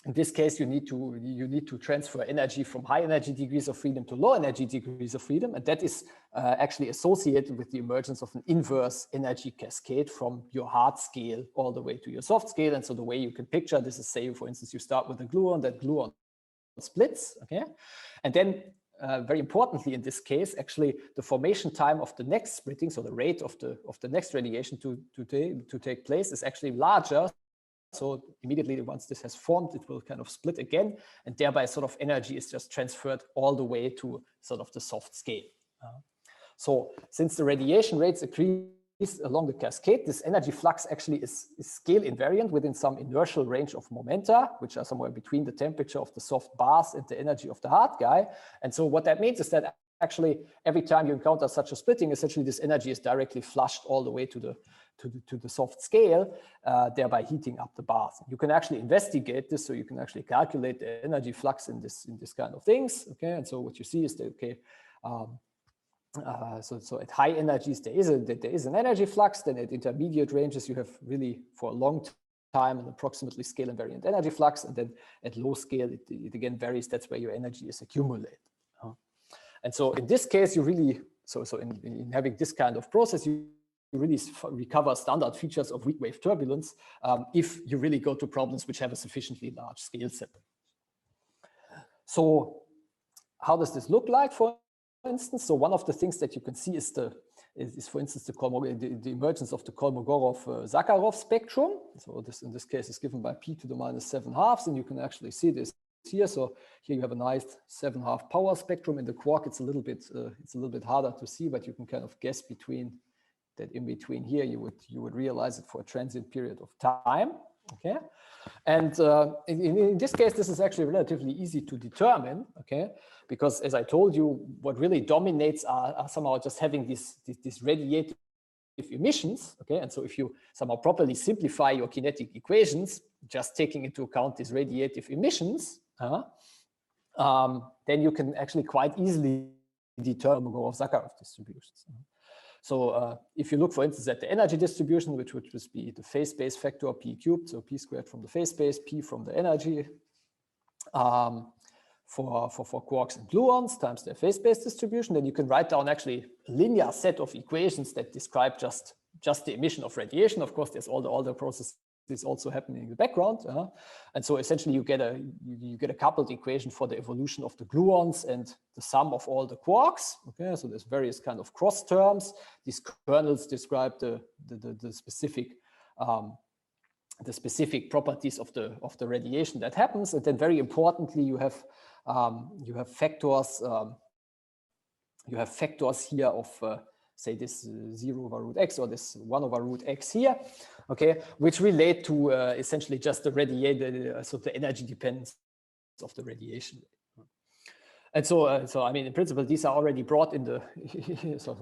in this case, you need to transfer energy from high energy degrees of freedom to low energy degrees of freedom, and that is actually associated with the emergence of an inverse energy cascade from your hard scale all the way to your soft scale. And so the way you can picture this is, say, for instance, you start with a gluon, that gluon splits, okay, and then very importantly in this case, actually the formation time of the next splitting, so the rate of the next radiation to take place is actually larger. So immediately once this has formed, it will kind of split again, and thereby sort of energy is just transferred all the way to sort of the soft scale. So since the radiation rates increase along the cascade, this energy flux actually is scale invariant within some inertial range of momenta, which are somewhere between the temperature of the soft bars and the energy of the hard guy. And so what that means is that actually every time you encounter such a splitting, essentially this energy is directly flushed all the way to the soft scale, thereby heating up the bars. You can actually investigate this, so you can actually calculate the energy flux in this kind of things. Okay, and so what you see is that, okay, so at high energies there is an energy flux. Then at intermediate ranges you have really for a long time an approximately scale invariant energy flux, and then at low scale it again varies. That's where your energy is accumulated. And so in this case, you really in having this kind of process, you really recover standard features of weak wave turbulence if you really go to problems which have a sufficiently large scale separation. So how does this look like, for instance? So one of the things that you can see is for instance the emergence of the Kolmogorov-Zakharov spectrum. So this in this case is given by p to the -7/2, and you can actually see this here. So here you have a nice 7/2 power spectrum. In the quark it's a little bit harder to see, but you can kind of guess between that in between here you would realize it for a transient period of time. Okay, and in this case, this is actually relatively easy to determine. Okay, because as I told you, what really dominates are somehow just having these radiative emissions. Okay, and so if you somehow properly simplify your kinetic equations, just taking into account these radiative emissions, then you can actually quite easily determine Kolmogorov-Zakharov distributions. So if you look, for instance, at the energy distribution, which would just be the phase space factor p cubed, so p squared from the phase space, p from the energy for quarks and gluons times their phase space distribution, then you can write down actually a linear set of equations that describe just the emission of radiation. Of course, there's all the processes also happening in the background, and so essentially you get a coupled equation for the evolution of the gluons and the sum of all the quarks. Okay, so there's various kind of cross terms. These kernels describe the specific properties of the radiation that happens, and then very importantly you have factors here of say this 0 over root x or this 1 over root x here, okay, which relate to essentially just the radiated, so the energy dependence of the radiation. And so I mean, in principle, these are already brought in the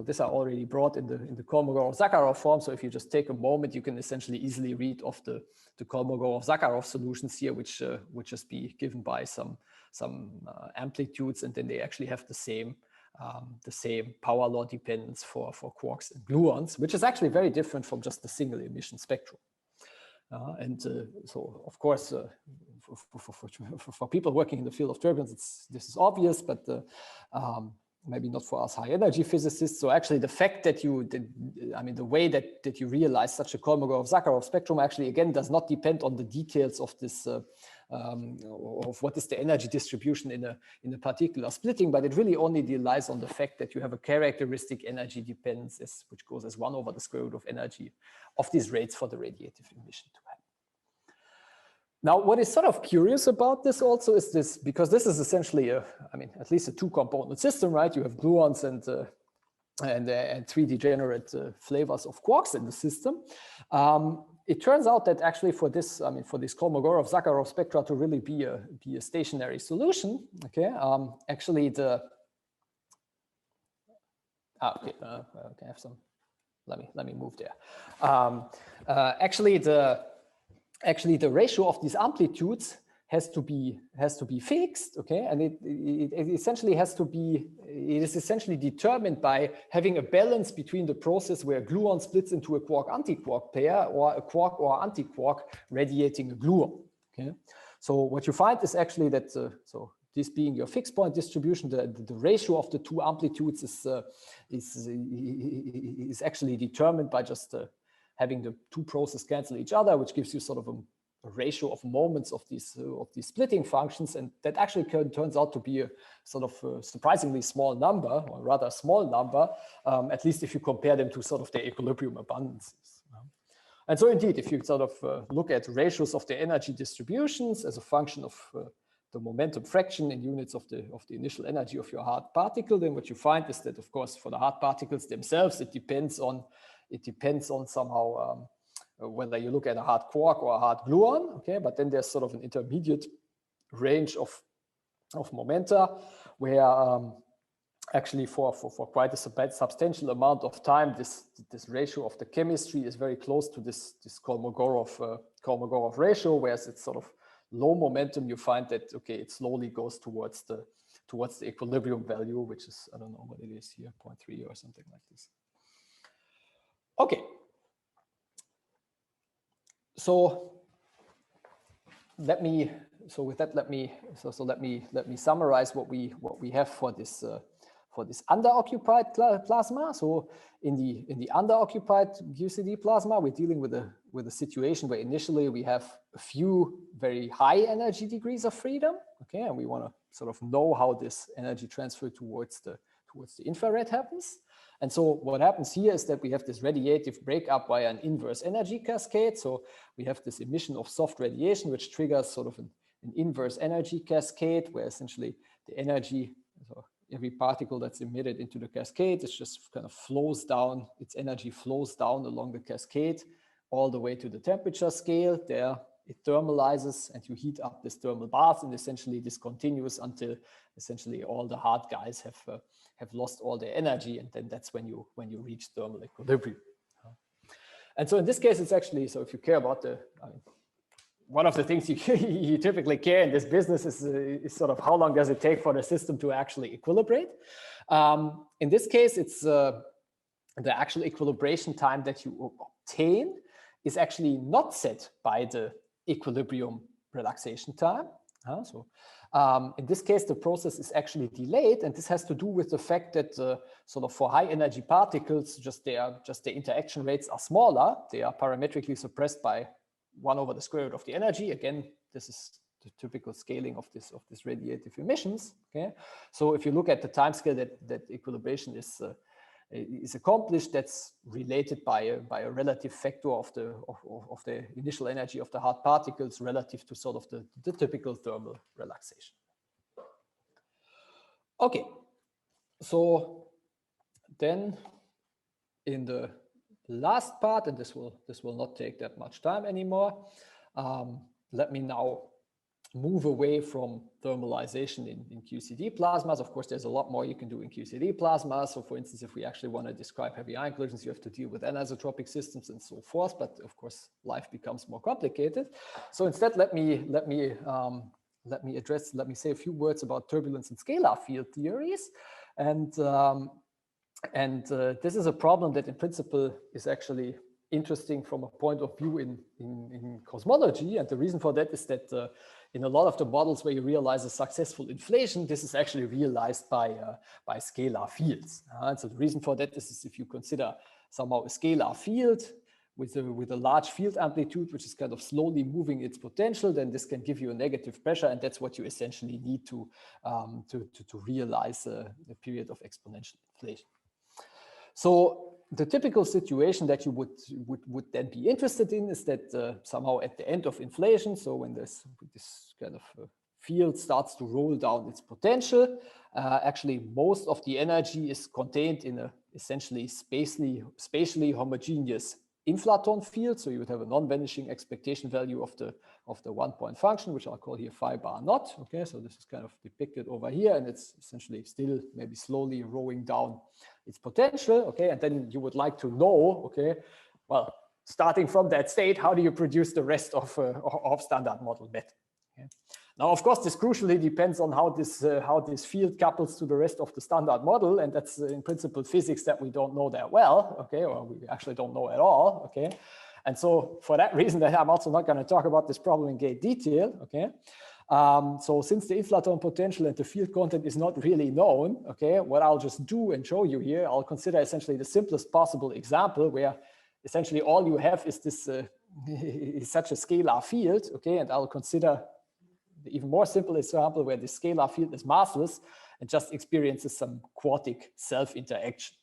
these are already brought in the Kolmogorov-Zakharov form. So if you just take a moment, you can essentially easily read off the Kolmogorov-Zakharov solutions here, which would just be given by some amplitudes, and then they actually have the same power law dependence for quarks and gluons, which is actually very different from just the single emission spectrum. So of course, for people working in the field of turbulence, this is obvious, but maybe not for us high energy physicists. So actually the fact that the way that you realize such a Kolmogorov-Zakharov spectrum actually again does not depend on the details of this of what is the energy distribution in a particular splitting, but it really only relies on the fact that you have a characteristic energy dependence which goes as 1 over the square root of energy of these rates for the radiative emission to happen. Now, what is sort of curious about this also is this, because this is essentially at least a 2-component system, right? You have gluons and 3 degenerate flavors of quarks in the system. It turns out that actually for this Kolmogorov-Zakharov spectra to really be a stationary solution, okay, actually the okay, I have some. Let me move there. Actually the ratio of these amplitudes has to be fixed, okay, and it essentially has to be. It is essentially determined by having a balance between the process where a gluon splits into a quark-antiquark pair or a quark or antiquark radiating a gluon. Okay, so what you find is actually that so this being your fixed point distribution, the ratio of the 2 amplitudes is actually determined by just having the 2 processes cancel each other, which gives you sort of a ratio of moments of these splitting functions, and that actually turns out to be a sort of surprisingly small number, or rather small number, at least if you compare them to sort of the equilibrium abundances. And so indeed, if you sort of look at ratios of the energy distributions as a function of the momentum fraction in units of the initial energy of your hard particle, then what you find is that, of course, for the hard particles themselves, it depends on somehow whether you look at a hard quark or a hard gluon, okay, but then there's sort of an intermediate range of momenta where actually for quite a substantial amount of time, this ratio of the chemistry is very close to this Kolmogorov ratio, whereas it's sort of low momentum, you find that, okay, it slowly goes towards the equilibrium value, which is, I don't know what it is here, 0.3 or something like this. Okay. So let me summarize what we have for this underoccupied plasma. So in the underoccupied QCD plasma, we're dealing with a situation where initially we have a few very high energy degrees of freedom, okay, and we want to sort of know how this energy transfer towards the infrared happens. And so what happens here is that we have this radiative breakup via an inverse energy cascade. So we have this emission of soft radiation, which triggers sort of an inverse energy cascade, where essentially the energy every particle that's emitted into the cascade, it just kind of flows down, its energy flows down along the cascade all the way to the temperature scale. There it thermalizes and you heat up this thermal bath, and essentially this continues until essentially all the hard guys have lost all their energy, and then that's when you reach thermal equilibrium. And so in this case, it's actually, so if you care about the, one of the things you typically care in this business is sort of how long does it take for the system to actually equilibrate. In this case, it's the actual equilibration time that you obtain is actually not set by the equilibrium relaxation time. In this case, the process is actually delayed, and this has to do with the fact that sort of for high energy particles, just their interaction rates are smaller. They are parametrically suppressed by 1 over the square root of the energy. Again, this is the typical scaling of this radiative emissions. Okay, so if you look at the time scale that equilibration is accomplished, that's related by a relative factor of the initial energy of the hard particles relative to sort of the typical thermal relaxation. Okay, so then in the last part, and this will not take that much time anymore, let me now move away from thermalization in QCD plasmas. Of course, there's a lot more you can do in QCD plasmas. So for instance, if we actually want to describe heavy ion collisions, you have to deal with anisotropic systems and so forth. But of course, life becomes more complicated. So instead, let me say a few words about turbulence and scalar field theories. And this is a problem that in principle is actually interesting from a point of view in cosmology. And the reason for that is that in a lot of the models where you realize a successful inflation, this is actually realized by scalar fields. And so the reason for that is if you consider somehow a scalar field with a large field amplitude, which is kind of slowly moving its potential, then this can give you a negative pressure, and that's what you essentially need to realize a period of exponential inflation. So the typical situation that you would then be interested in is that somehow at the end of inflation, so when this kind of field starts to roll down its potential, actually most of the energy is contained in a essentially spatially homogeneous inflaton field. So you would have a non-vanishing expectation value of the 1-point function, which I'll call here phi bar naught. Okay, so this is kind of depicted over here, and it's essentially still maybe slowly rolling down its potential. Okay, and then you would like to know, okay, well, starting from that state, how do you produce the rest of standard model method? Okay. Now, of course, this crucially depends on how this field couples to the rest of the standard model, and that's in principle physics that we don't know that well, okay, or we actually don't know at all, okay. And so for that reason, I'm also not going to talk about this problem in great detail, okay. So since the inflaton potential and the field content is not really known, okay, what I'll just do and show you here, I'll consider essentially the simplest possible example where essentially all you have is this is such a scalar field, okay, and I'll consider the even more simple example where the scalar field is massless and just experiences some quartic self-interaction.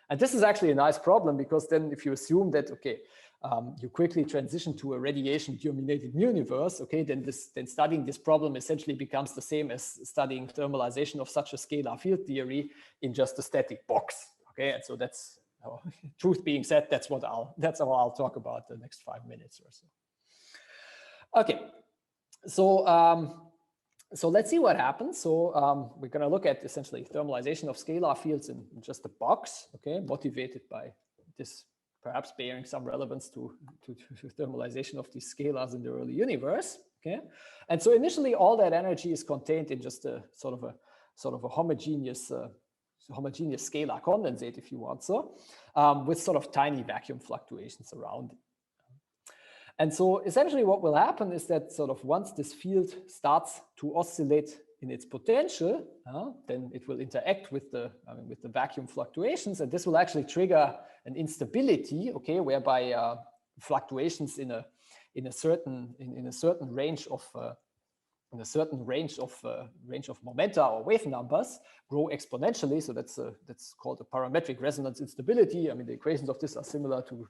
And this is actually a nice problem, because then if you assume that, okay, you quickly transition to a radiation-dominated universe, okay, then studying this problem essentially becomes the same as studying thermalization of such a scalar field theory in just a static box, okay, and so that's, truth being said, that's how I'll talk about the next 5 minutes or so. Okay, so let's see what happens. So we're going to look at essentially thermalization of scalar fields in just a box, okay, motivated by this perhaps bearing some relevance to thermalization of these scalars in the early universe, okay. And so initially all that energy is contained in just a sort of a homogeneous scalar condensate, if you want so, with sort of tiny vacuum fluctuations around it. And so essentially what will happen is that sort of once this field starts to oscillate in its potential, then it will interact with the vacuum fluctuations, and this will actually trigger an instability, okay, whereby fluctuations in a certain range of momenta or wave numbers grow exponentially. So that's called a parametric resonance instability. I mean, the equations of this are similar to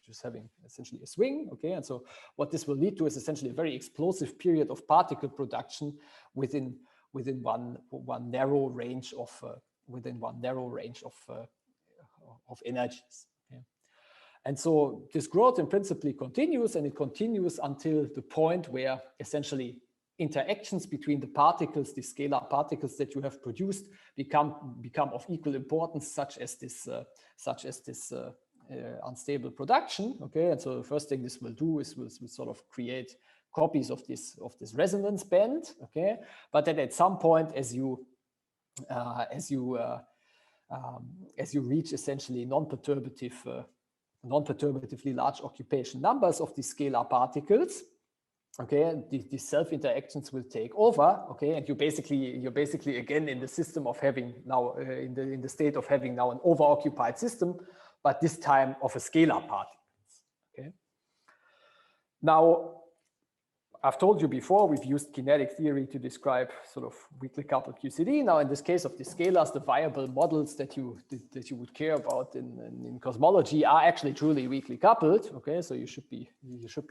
just having essentially a swing, okay. And so what this will lead to is essentially a very explosive period of particle production within within one narrow range of energies. Okay? And so this growth in principle continues, and it continues until the point where essentially interactions between the particles, the scalar particles that you have produced, become of equal importance, such as this unstable production. Okay, and so the first thing this will do is will sort of create copies of this resonance band. Okay, but then at some point, as you reach essentially non-perturbatively large occupation numbers of these scalar particles, okay, these self interactions will take over. Okay, and you're basically again in the system of having now in the state of having now an overoccupied system, but this time of a scalar particles. Okay. Now, I've told you before, we've used kinetic theory to describe sort of weakly coupled QCD. Now, in this case of the scalars, the viable models that you would care about in cosmology are actually truly weakly coupled. Okay, so you should be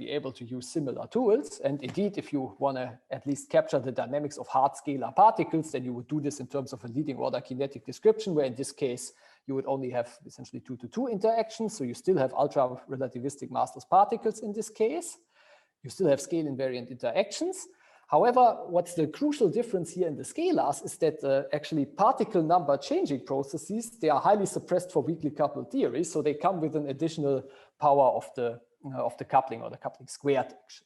able to use similar tools. And indeed, if you want to at least capture the dynamics of hard scalar particles, then you would do this in terms of a leading order kinetic description, where in this case you would only have essentially 2-to-2 interactions. So you still have ultra relativistic massless particles in this case. You still have scale invariant interactions. However, what's the crucial difference here in the scalars is that actually particle number changing processes, they are highly suppressed for weakly coupled theory. So they come with an additional power of the coupling, or the coupling squared action.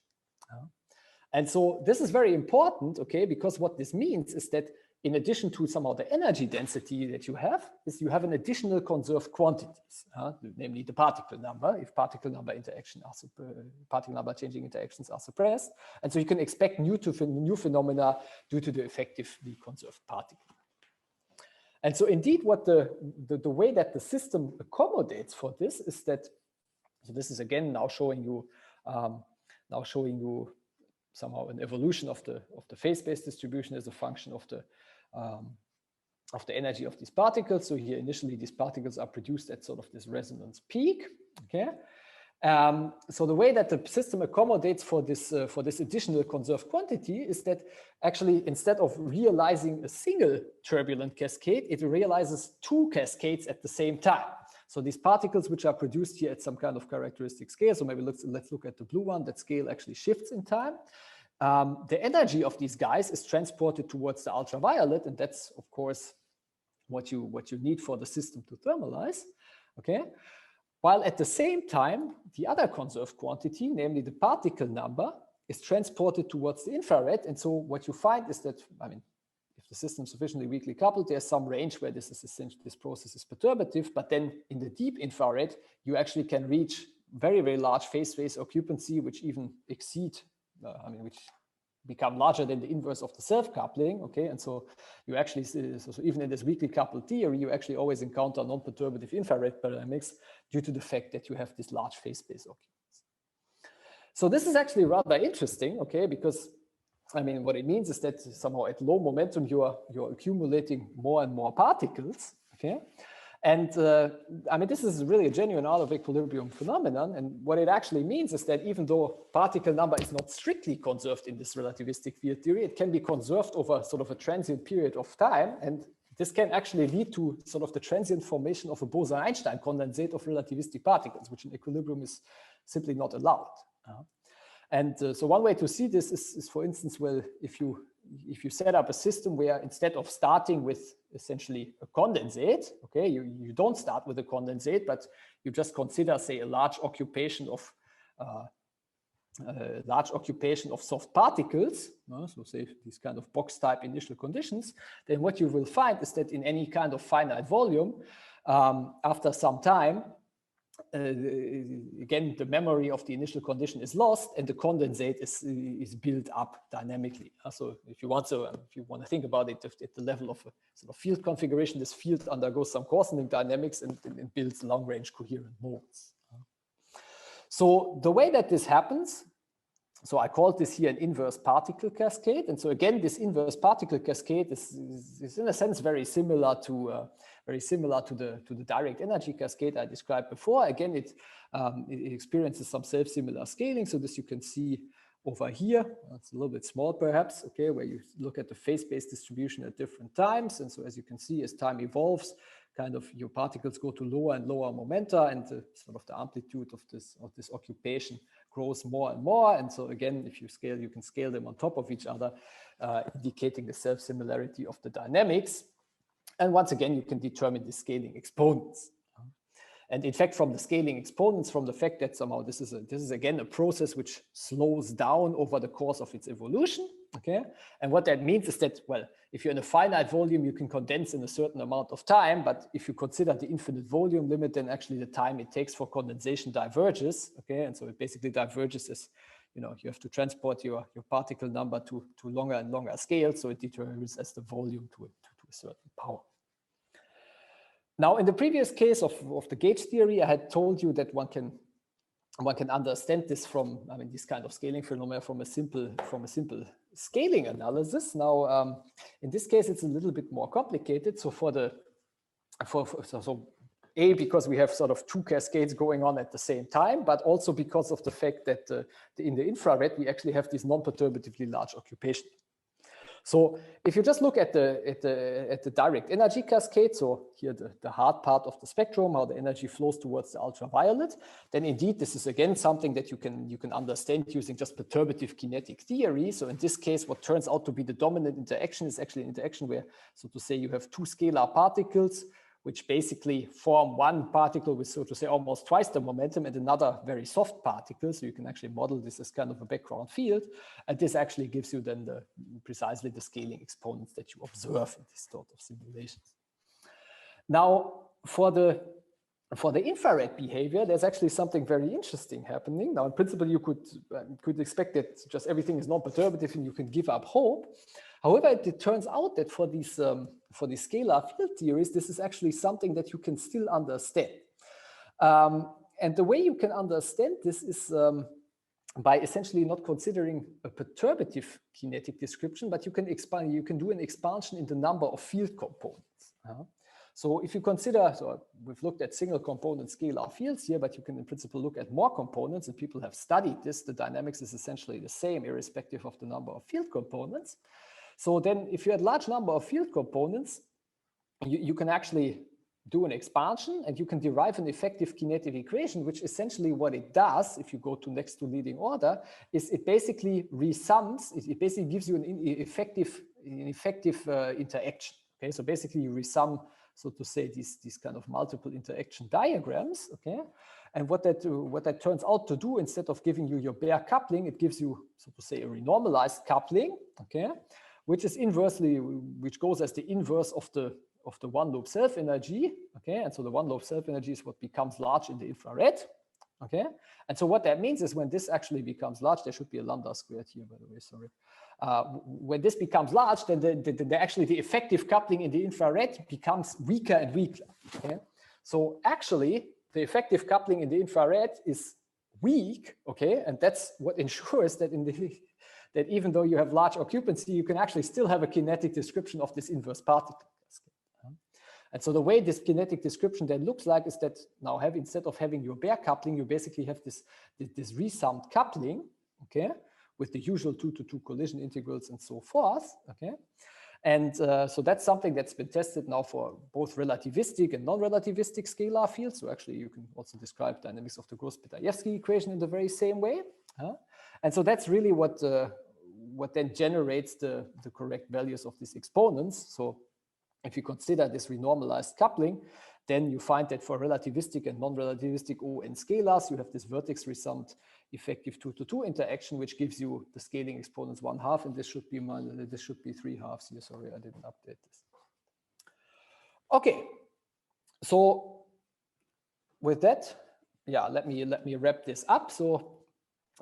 And so this is very important, okay, because what this means is that in addition to somehow the energy density that you have, is you have an additional conserved quantities, namely the particle number, if particle number changing interactions are suppressed. And so you can expect new phenomena due to the effectively conserved particle. And so indeed, what the way that the system accommodates for this is that, so this is again now showing you somehow an evolution of the phase-space distribution as a function of the energy of these particles. So here initially these particles are produced at sort of this resonance peak. Okay, so the way that the system accommodates for this additional conserved quantity is that actually instead of realizing a single turbulent cascade, it realizes two cascades at the same time. So these particles which are produced here at some kind of characteristic scale, so maybe let's look at the blue one, that scale actually shifts in time. The energy of these guys is transported towards the ultraviolet, and that's of course what you need for the system to thermalize. Okay, while at the same time the other conserved quantity, namely the particle number, is transported towards the infrared. And so what you find is that, I mean, if the system is sufficiently weakly coupled, there's some range where this process is perturbative, but then in the deep infrared you actually can reach very, very large phase occupancy, which even exceed which become larger than the inverse of the self-coupling. Okay, and so you actually see, so even in this weakly coupled theory, you actually always encounter non-perturbative infrared dynamics due to the fact that you have this large phase space occupancy. So this is actually rather interesting, okay, because I mean, what it means is that somehow at low momentum you're accumulating more and more particles. Okay. And I mean, this is really a genuine out of equilibrium phenomenon. And what it actually means is that even though particle number is not strictly conserved in this relativistic field theory, it can be conserved over sort of a transient period of time. And this can actually lead to sort of the transient formation of a Bose-Einstein condensate of relativistic particles, which in equilibrium is simply not allowed. And so one way to see this is, for instance, well, if you set up a system where instead of starting with essentially a condensate, okay, you don't start with a condensate, but you just consider, say, a large occupation of soft particles, so say these kind of box type initial conditions, then what you will find is that in any kind of finite volume, after some time, again, the memory of the initial condition is lost and the condensate is built up dynamically. So if you want to think about it at the level of a sort of field configuration, this field undergoes some coarsening dynamics and builds long-range coherent modes. So the way that this happens, so I called this here an inverse particle cascade. And so again, this inverse particle cascade is in a sense very similar to the direct energy cascade I described before. Again, it experiences some self-similar scaling. So this you can see over here. It's a little bit small perhaps, okay, where you look at the phase-space distribution at different times. And so as you can see, as time evolves, kind of your particles go to lower and lower momenta, and the sort of the amplitude of this occupation grows more and more. And so again, if you scale, you can scale them on top of each other, indicating the self-similarity of the dynamics. And once again, you can determine the scaling exponents. And in fact, from the scaling exponents, from the fact that somehow this is again a process which slows down over the course of its evolution, okay? And what that means is that, well, if you're in a finite volume, you can condense in a certain amount of time, but if you consider the infinite volume limit, then actually the time it takes for condensation diverges, okay? And so it basically diverges as, you know, you have to transport your particle number to longer and longer scales, so it determines as the volume to a certain power. Now, in the previous case of the gauge theory, I had told you that one can understand this from, I mean, this kind of scaling phenomena from a simple scaling analysis. Now, in this case, it's a little bit more complicated. So because we have sort of two cascades going on at the same time, but also because of the fact that in the infrared, we actually have this non-perturbatively large occupation. So if you just look at the direct energy cascade, so here the hard part of the spectrum, how the energy flows towards the ultraviolet, then indeed this is again something that you can understand using just perturbative kinetic theory. So in this case, what turns out to be the dominant interaction is actually an interaction where, so to say, you have two scalar particles which basically form one particle with, so to say, almost twice the momentum and another very soft particle. So you can actually model this as kind of a background field. And this actually gives you then precisely the scaling exponents that you observe in this sort of simulations. Now, for the infrared behavior, there's actually something very interesting happening. Now, in principle, you could expect that just everything is non-perturbative and you can give up hope. However, it turns out that for these scalar field theories, this is actually something that you can still understand. And the way you can understand this is by essentially not considering a perturbative kinetic description, but you can expand. You can do an expansion in the number of field components. So if you consider, so we've looked at single component scalar fields here, but you can in principle look at more components, and people have studied this. The dynamics is essentially the same, irrespective of the number of field components. So then if you had a large number of field components, you can actually do an expansion and you can derive an effective kinetic equation, which essentially what it does, if you go to next to leading order, is it basically resums, it basically gives you an effective interaction. Okay, so basically you resum, so to say, these kind of multiple interaction diagrams. Okay, and what that turns out to do, instead of giving you your bare coupling, it gives you, so to say, a renormalized coupling. Okay, which goes as the inverse of the one lobe self energy. Okay, and so the one lobe self energy is what becomes large in the infrared. Okay, and so what that means is when this actually becomes large, there should be a lambda squared here, by the way, sorry. When this becomes large, then actually the effective coupling in the infrared becomes weaker and weaker. Okay, so actually the effective coupling in the infrared is weak. Okay, and that's what ensures that that even though you have large occupancy, you can actually still have a kinetic description of this inverse particle cascade. And so the way this kinetic description then looks like is that now instead of having your bare coupling, you basically have this resummed coupling, okay, with the usual 2-to-2 collision integrals and so forth, okay. And so that's something that's been tested now for both relativistic and non-relativistic scalar fields. So actually you can also describe dynamics of the Gross-Pitayevsky equation in the very same way. And so that's really what then generates the correct values of these exponents. So if you consider this renormalized coupling, then you find that for relativistic and non-relativistic ON scalars, you have this vertex resummed effective 2-to-2 interaction, which gives you the scaling exponents 1/2, and this should be 3/2 here. Sorry, I didn't update this. Okay, so with that, yeah, let me wrap this up. So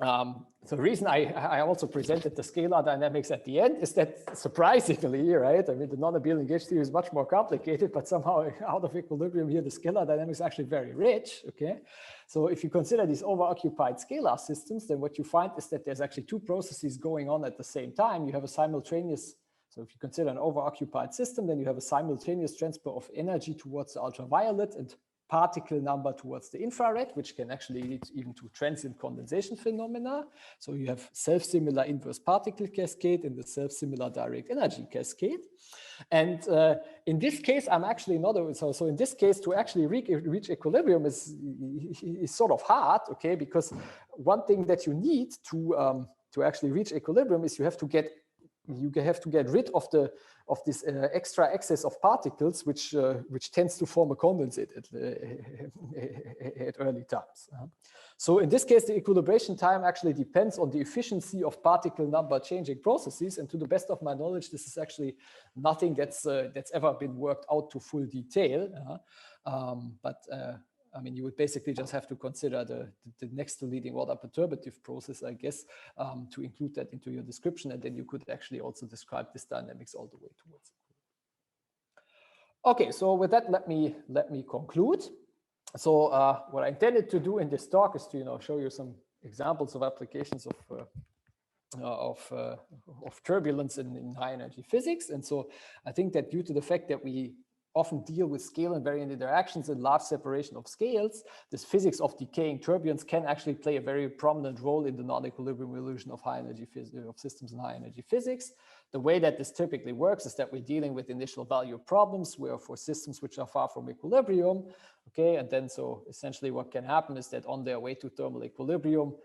the reason I also presented the scalar dynamics at the end is that, surprisingly, right? I mean, the non-abelian gauge theory is much more complicated, but somehow out of equilibrium here, the scalar dynamics is actually very rich. Okay, so if you consider these overoccupied scalar systems, then what you find is that there's actually two processes going on at the same time. You have a simultaneous. So if you consider an overoccupied system, then you have a simultaneous transfer of energy towards the ultraviolet and particle number towards the infrared, which can actually lead even to transient condensation phenomena. So you have self-similar inverse particle cascade and the self-similar direct energy cascade. And in this case, I'm actually not, so in this case, to actually reach equilibrium is sort of hard, okay? Because one thing that you need to actually reach equilibrium is you have to get rid of this extra excess of particles, which tends to form a condensate at early times. So in this case, the equilibration time actually depends on the efficiency of particle number changing processes. And to the best of my knowledge, this is actually nothing that's ever been worked out to full detail. I mean, you would basically just have to consider the next to leading order perturbative process, I guess, to include that into your description. And then you could actually also describe this dynamics all the way towards it. Okay, so with that, let me conclude. So what I intended to do in this talk is to show you some examples of applications of turbulence in high energy physics. And so I think that due to the fact that we often deal with scale invariant interactions and large separation of scales, this physics of decaying turbulence can actually play a very prominent role in the non-equilibrium illusion of high energy of systems in high energy physics. The way that this typically works is that we're dealing with initial value problems where for systems which are far from equilibrium, okay, and then so essentially what can happen is that on their way to thermal equilibrium,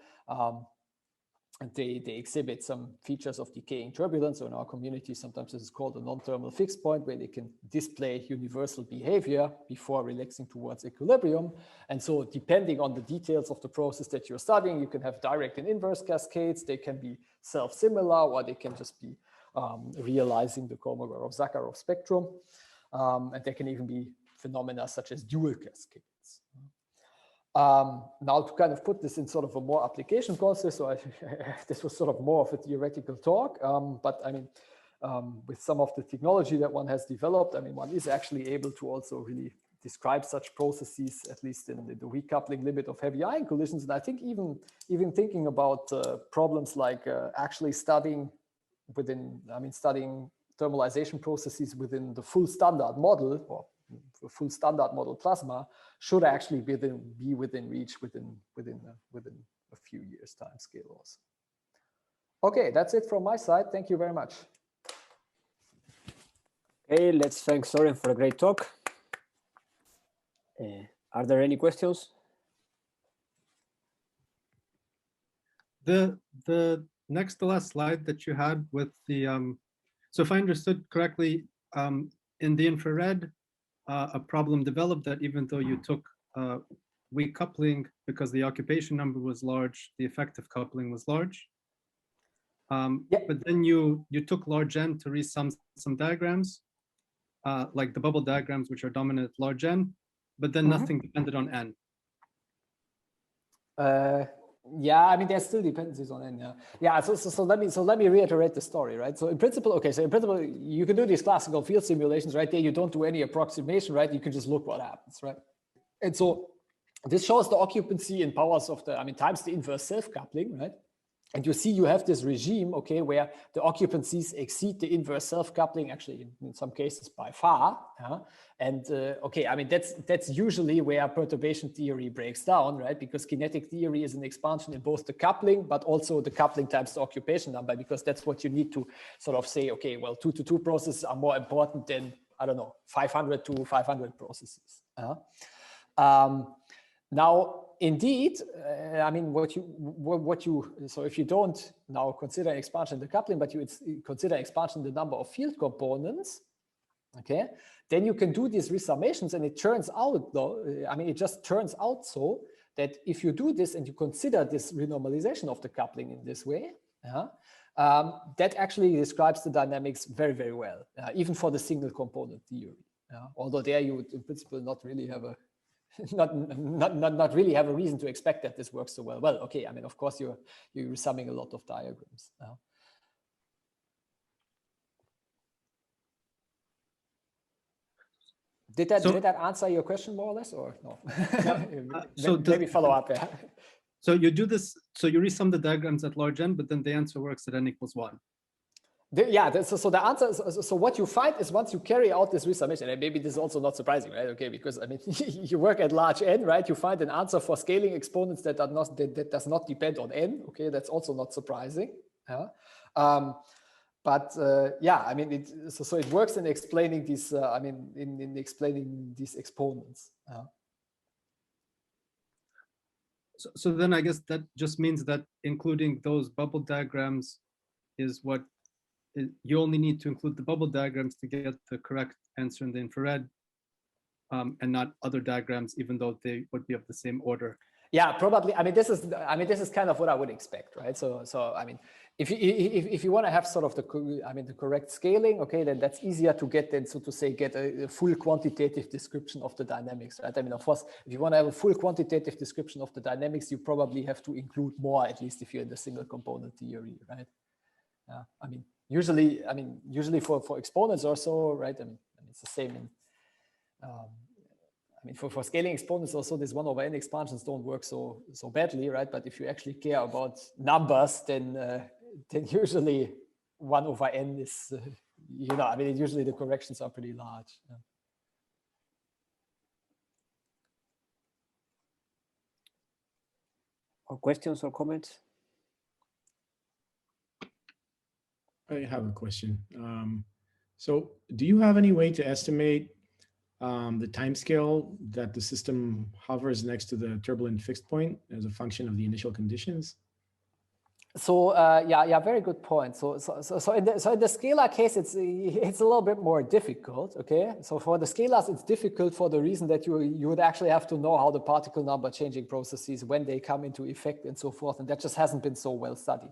they exhibit some features of decaying turbulence. So in our community, sometimes this is called a non-thermal fixed point, where they can display universal behavior before relaxing towards equilibrium. And so depending on the details of the process that you're studying, you can have direct and inverse cascades. They can be self-similar, or they can just be realizing the Kolmogorov-Zakharov spectrum. And there can even be phenomena such as dual cascades. Now to kind of put this in sort of a more application context, so this was sort of more of a theoretical talk, but I mean, with some of the technology that one has developed, I mean, one is actually able to also really describe such processes, at least in the recoupling limit of heavy ion collisions. And I think even thinking about problems like actually studying thermalization processes within the full standard model, or full standard model plasma, should actually be within reach within a few years time scale also. Okay, that's it from my side. Thank you very much. Okay, let's thank Sören for a great talk. Are there any questions? The next to last slide that you had with the, so if I understood correctly, in the infrared, a problem developed that even though you took weak coupling because the occupation number was large, the effective coupling was large. But then you took large N to resum some diagrams, like the bubble diagrams, which are dominant at large N, but then nothing depended on N. Yeah, I mean, there's still dependencies on N. Yeah. So let me reiterate the story, right? So in principle, okay. So in principle, you can do these classical field simulations, right? There you don't do any approximation, right? You can just look what happens, right? And so this shows the occupancy in powers of times the inverse self-coupling, right? And you see you have this regime, okay, where the occupancies exceed the inverse self-coupling, actually in some cases by far. And okay, I mean, that's usually where perturbation theory breaks down, right? Because kinetic theory is an expansion in both the coupling, but also the coupling times the occupation number, because that's what you need to sort of say, okay, well, 2-to-2 processes are more important than, I don't know, 500 to 500 processes. Now, indeed, I mean, so if you don't now consider expansion in the coupling, but you consider expansion in the number of field components, okay, then you can do these resummations, and it turns out, though, I mean, it just turns out so that if you do this and you consider this renormalization of the coupling in this way, that actually describes the dynamics very, very well, even for the single component theory. Although there you would, in principle, not really have a not really have a reason to expect that this works so well. Well, okay, I mean, of course, you're resumming a lot of diagrams. Did that answer your question more or less, or no? So maybe follow up. Yeah. So you do this, so you resum the diagrams at large N, but then the answer works at N equals 1. So the answer is, so what you find is once you carry out this resummation, and maybe this is also not surprising, right? Okay, because I mean, you work at large n, right? You find an answer for scaling exponents that does not depend on n. Okay, that's also not surprising. Yeah. Yeah, I mean, so it works in explaining these. I mean, in explaining these exponents. So then I guess that just means that including those bubble diagrams is what you only need to include the bubble diagrams to get the correct answer in the infrared, and not other diagrams, even though they would be of the same order. Yeah, probably. I mean, this is kind of what I would expect, right? So I mean, if you want to have sort of the correct scaling, okay, then that's easier to get than, so to say, get a full quantitative description of the dynamics, right? I mean, of course, if you want to have a full quantitative description of the dynamics, you probably have to include more, at least if you're in the single component theory, right? Yeah, I mean, usually for exponents or so, right? I mean, it's the same in. I mean, for scaling exponents also, this 1 over n expansions don't work so badly, right? But if you actually care about numbers, then usually 1 over n is, I mean, usually the corrections are pretty large. Yeah. Or questions or comments? I have a question. So do you have any way to estimate the time scale that the system hovers next to the turbulent fixed point as a function of the initial conditions? So yeah, very good point. So in the scalar case, it's a little bit more difficult. Okay, so for the scalars, it's difficult for the reason that you would actually have to know how the particle number changing processes, when they come into effect and so forth, and that just hasn't been so well studied.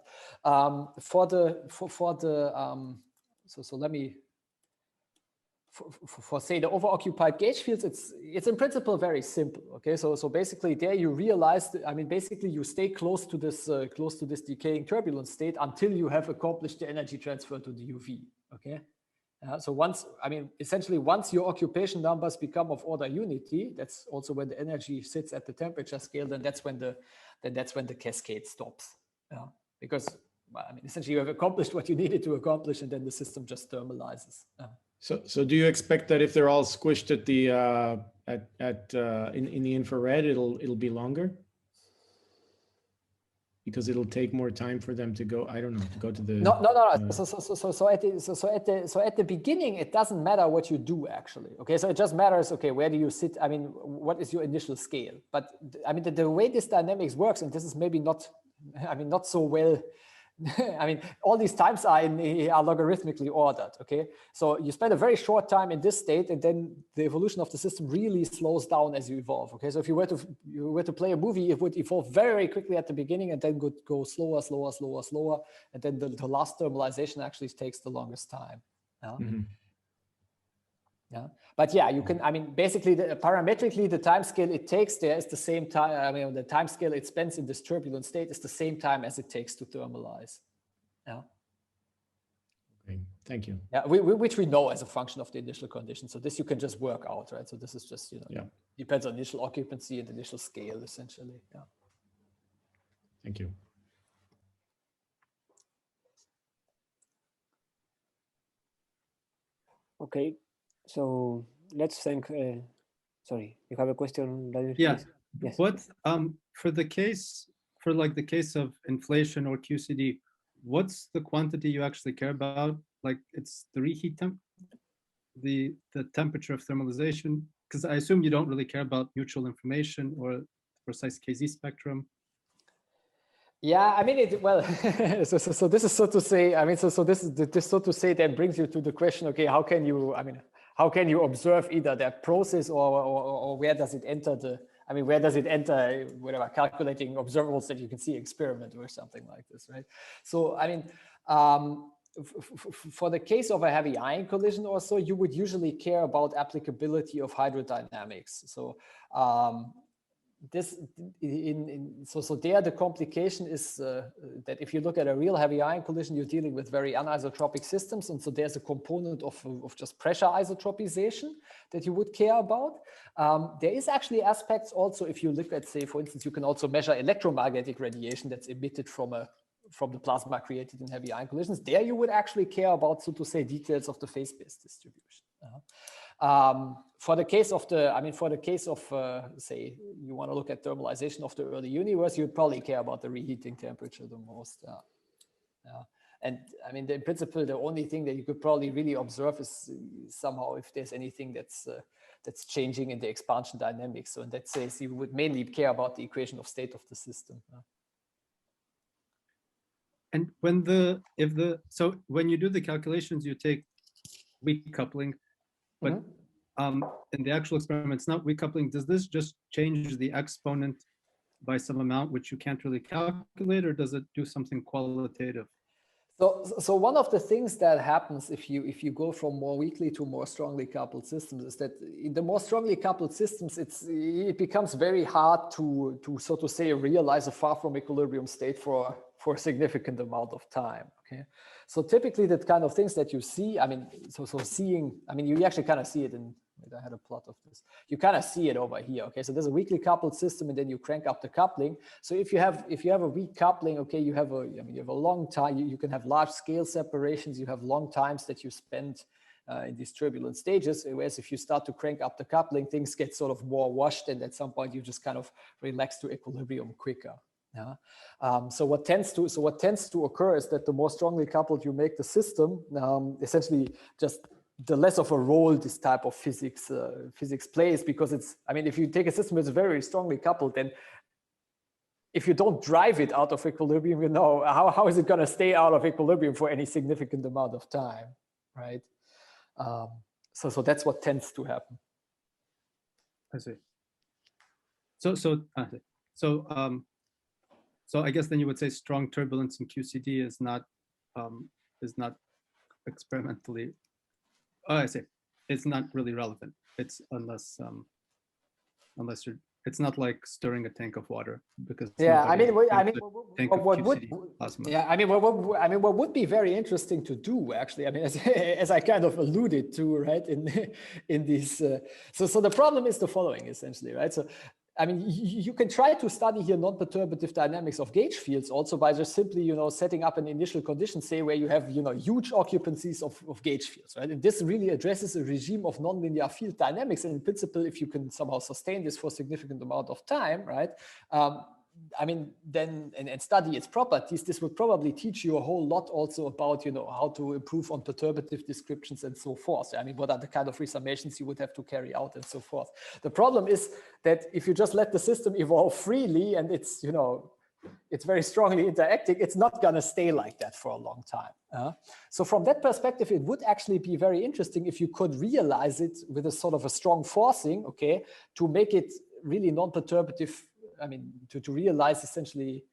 For say the overoccupied gauge fields, it's in principle very simple. Okay, so basically there you realize that, I mean, basically you stay close to this decaying turbulence state until you have accomplished the energy transfer to the UV. Okay, so essentially once your occupation numbers become of order unity, that's also when the energy sits at the temperature scale. Then that's when the cascade stops. Yeah, because I mean, essentially you have accomplished what you needed to accomplish, and then the system just thermalizes. So do you expect that if they're all squished at the in the infrared, it'll be longer? Because it'll take more time for them to go. I don't know, to go to the. No. So at the beginning, it doesn't matter what you do actually. Okay, so it just matters. Okay, where do you sit? I mean, what is your initial scale? But I mean, the way this dynamics works, and this is maybe not, I mean, not so well. I mean, all these times are logarithmically ordered, okay? So you spend a very short time in this state, and then the evolution of the system really slows down as you evolve, okay? So if you were to play a movie, it would evolve very quickly at the beginning and then would go slower, and then the last thermalization actually takes the longest time. Yeah? Mm-hmm. Yeah, but yeah, you can, I mean, basically parametrically, the time scale it takes there is the same time. I mean, the time scale it spends in this turbulent state is the same time as it takes to thermalize. Yeah. Okay, thank you. Yeah, which we know as a function of the initial condition. So this you can just work out, right? So this is just, depends on initial occupancy and initial scale, essentially. Yeah. Thank you. Okay. So let's thank. Sorry, you have a question, David? Yeah. Yes. What for the case of inflation or QCD? What's the quantity you actually care about? Like it's the reheat temp, the temperature of thermalization. Because I assume you don't really care about mutual information or precise KZ spectrum. Yeah, I mean, so this is so to say. I mean, so this so to say then brings you to the question. Okay, how can you observe either that process or where does it enter where does it enter whatever calculating observables that you can see experiment or something like this, right? So I mean, for the case of a heavy ion collision or so, you would usually care about applicability of hydrodynamics. So so there the complication is that if you look at a real heavy ion collision, you're dealing with very anisotropic systems, and so there's a component of just pressure isotropization that you would care about. There is actually aspects also, if you look at, say, for instance, you can also measure electromagnetic radiation that's emitted from a from the plasma created in heavy ion collisions. There you would actually care about, so to say, details of the phase-space distribution. For the case of say you want to look at thermalization of the early universe, you'd probably care about the reheating temperature the most. And I mean, in principle, the only thing that you could probably really observe is somehow if there's anything that's changing in the expansion dynamics. So in that case, you would mainly care about the equation of state of the system. And when when you do the calculations, you take weak coupling, but in the actual experiment, it's not weak coupling. Does this just change the exponent by some amount which you can't really calculate, or does it do something qualitative? So one of the things that happens if you go from more weakly to more strongly coupled systems is that in the more strongly coupled systems, it becomes very hard to so to say realize a far from equilibrium state for a significant amount of time. Okay, so typically the kind of things that you see, I mean, you actually kind of see it in. I had a plot of this. You kind of see it over here. Okay, so there's a weakly coupled system, and then you crank up the coupling. So if you have a weak coupling, okay, you have a long time. You can have large scale separations. You have long times that you spend in these turbulent stages. Whereas if you start to crank up the coupling, things get sort of more washed, and at some point you just kind of relax to equilibrium quicker. Yeah. So what tends to occur is that the more strongly coupled you make the system, essentially just the less of a role this type of physics plays, because if you take a system that's very strongly coupled, then if you don't drive it out of equilibrium, how is it going to stay out of equilibrium for any significant amount of time, right? So that's what tends to happen. I see. So I guess then you would say strong turbulence in QCD is not experimentally. Oh, I see. It's not really relevant. It's unless you're. It's not like stirring a tank of water, because what would be very interesting to do, actually, as I kind of alluded to, right, in these. So the problem is the following, essentially, right? So you can try to study here non-perturbative dynamics of gauge fields also by just simply, setting up an initial condition, say, where you have, huge occupancies of gauge fields, right? And this really addresses a regime of nonlinear field dynamics. And in principle, if you can somehow sustain this for a significant amount of time, right? Then and study its properties, this would probably teach you a whole lot also about, how to improve on perturbative descriptions and so forth. What are the kind of resummations you would have to carry out and so forth. The problem is that if you just let the system evolve freely and it's, it's very strongly interacting, it's not going to stay like that for a long time. So from that perspective, it would actually be very interesting if you could realize it with a sort of a strong forcing, okay, to make it really non-perturbative. To realize essentially,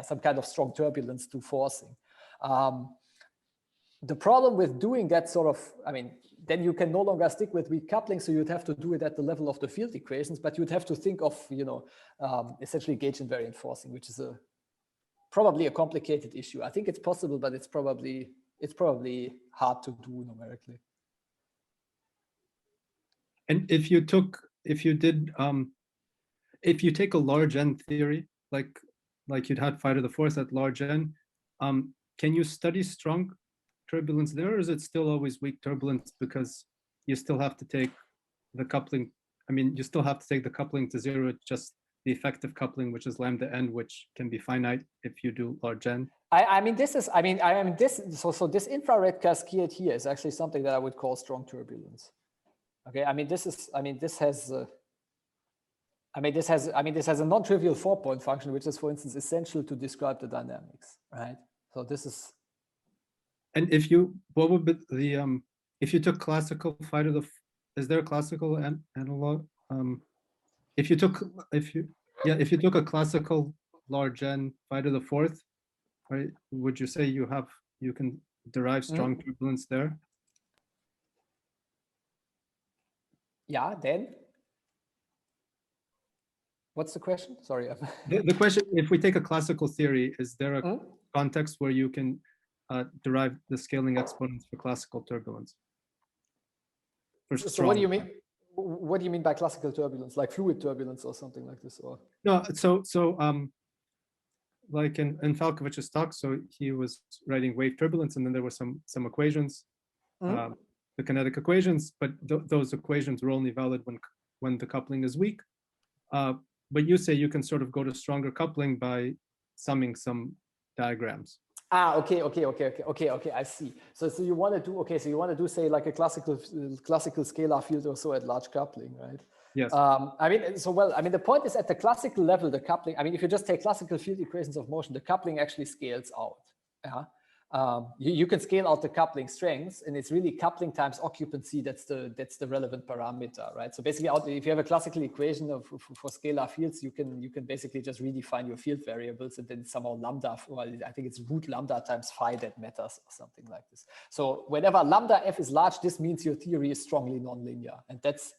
some kind of strong turbulence to forcing. The problem with doing that sort of, then you can no longer stick with weak coupling, so you'd have to do it at the level of the field equations, but you'd have to think of, essentially gauge invariant forcing, which is probably a complicated issue. I think it's possible, but it's probably hard to do numerically. And if you take a large N theory, like you'd had phi to the fourth at large N, can you study strong turbulence there, or is it still always weak turbulence because you still have to take the coupling? You still have to take the coupling to zero. It's just the effective coupling, which is lambda N, which can be finite if you do large N. So this infrared cascade here is actually something that I would call strong turbulence. Okay, this has a non-trivial 4-point function, which is, for instance, essential to describe the dynamics, right? So this is. And what would be the if you took classical phi to the, is there a classical analog? If you took a classical large N phi to the fourth, right? Would you say you can derive strong turbulence there? Yeah. Then. What's the question? Sorry. The question, if we take a classical theory, is there a context where you can derive the scaling exponents for classical turbulence? So what do you mean? What do you mean by classical turbulence? Like fluid turbulence or something like this? Or? No, like in Falkovich's talk, so he was writing wave turbulence, and then there were some equations, the kinetic equations, but those equations were only valid when the coupling is weak. But you say you can sort of go to stronger coupling by summing some diagrams. Okay, I see. So you want to do, so you want to do, say, like a classical scalar field or so at large coupling, right? Yes. The point is, at the classical level, the coupling, if you just take classical field equations of motion, the coupling actually scales out. Yeah. You can scale out the coupling strengths, and it's really coupling times occupancy that's the relevant parameter, right? So basically, if you have a classical equation for scalar fields, you can basically just redefine your field variables, and then somehow lambda, well, I think it's root lambda times phi that matters, or something like this. So whenever lambda f is large, this means your theory is strongly nonlinear, and that's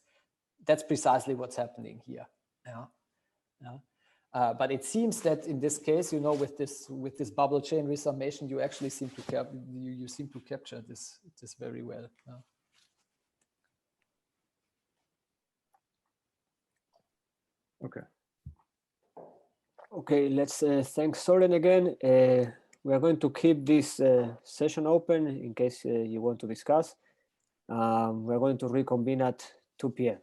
precisely what's happening here. Yeah. Yeah. But it seems that in this case, with this bubble chain resummation, you actually seem to you seem to capture this very well. Yeah. Okay. Okay, let's thank Sören again. We are going to keep this session open in case you want to discuss. We're going to reconvene at 2 p.m.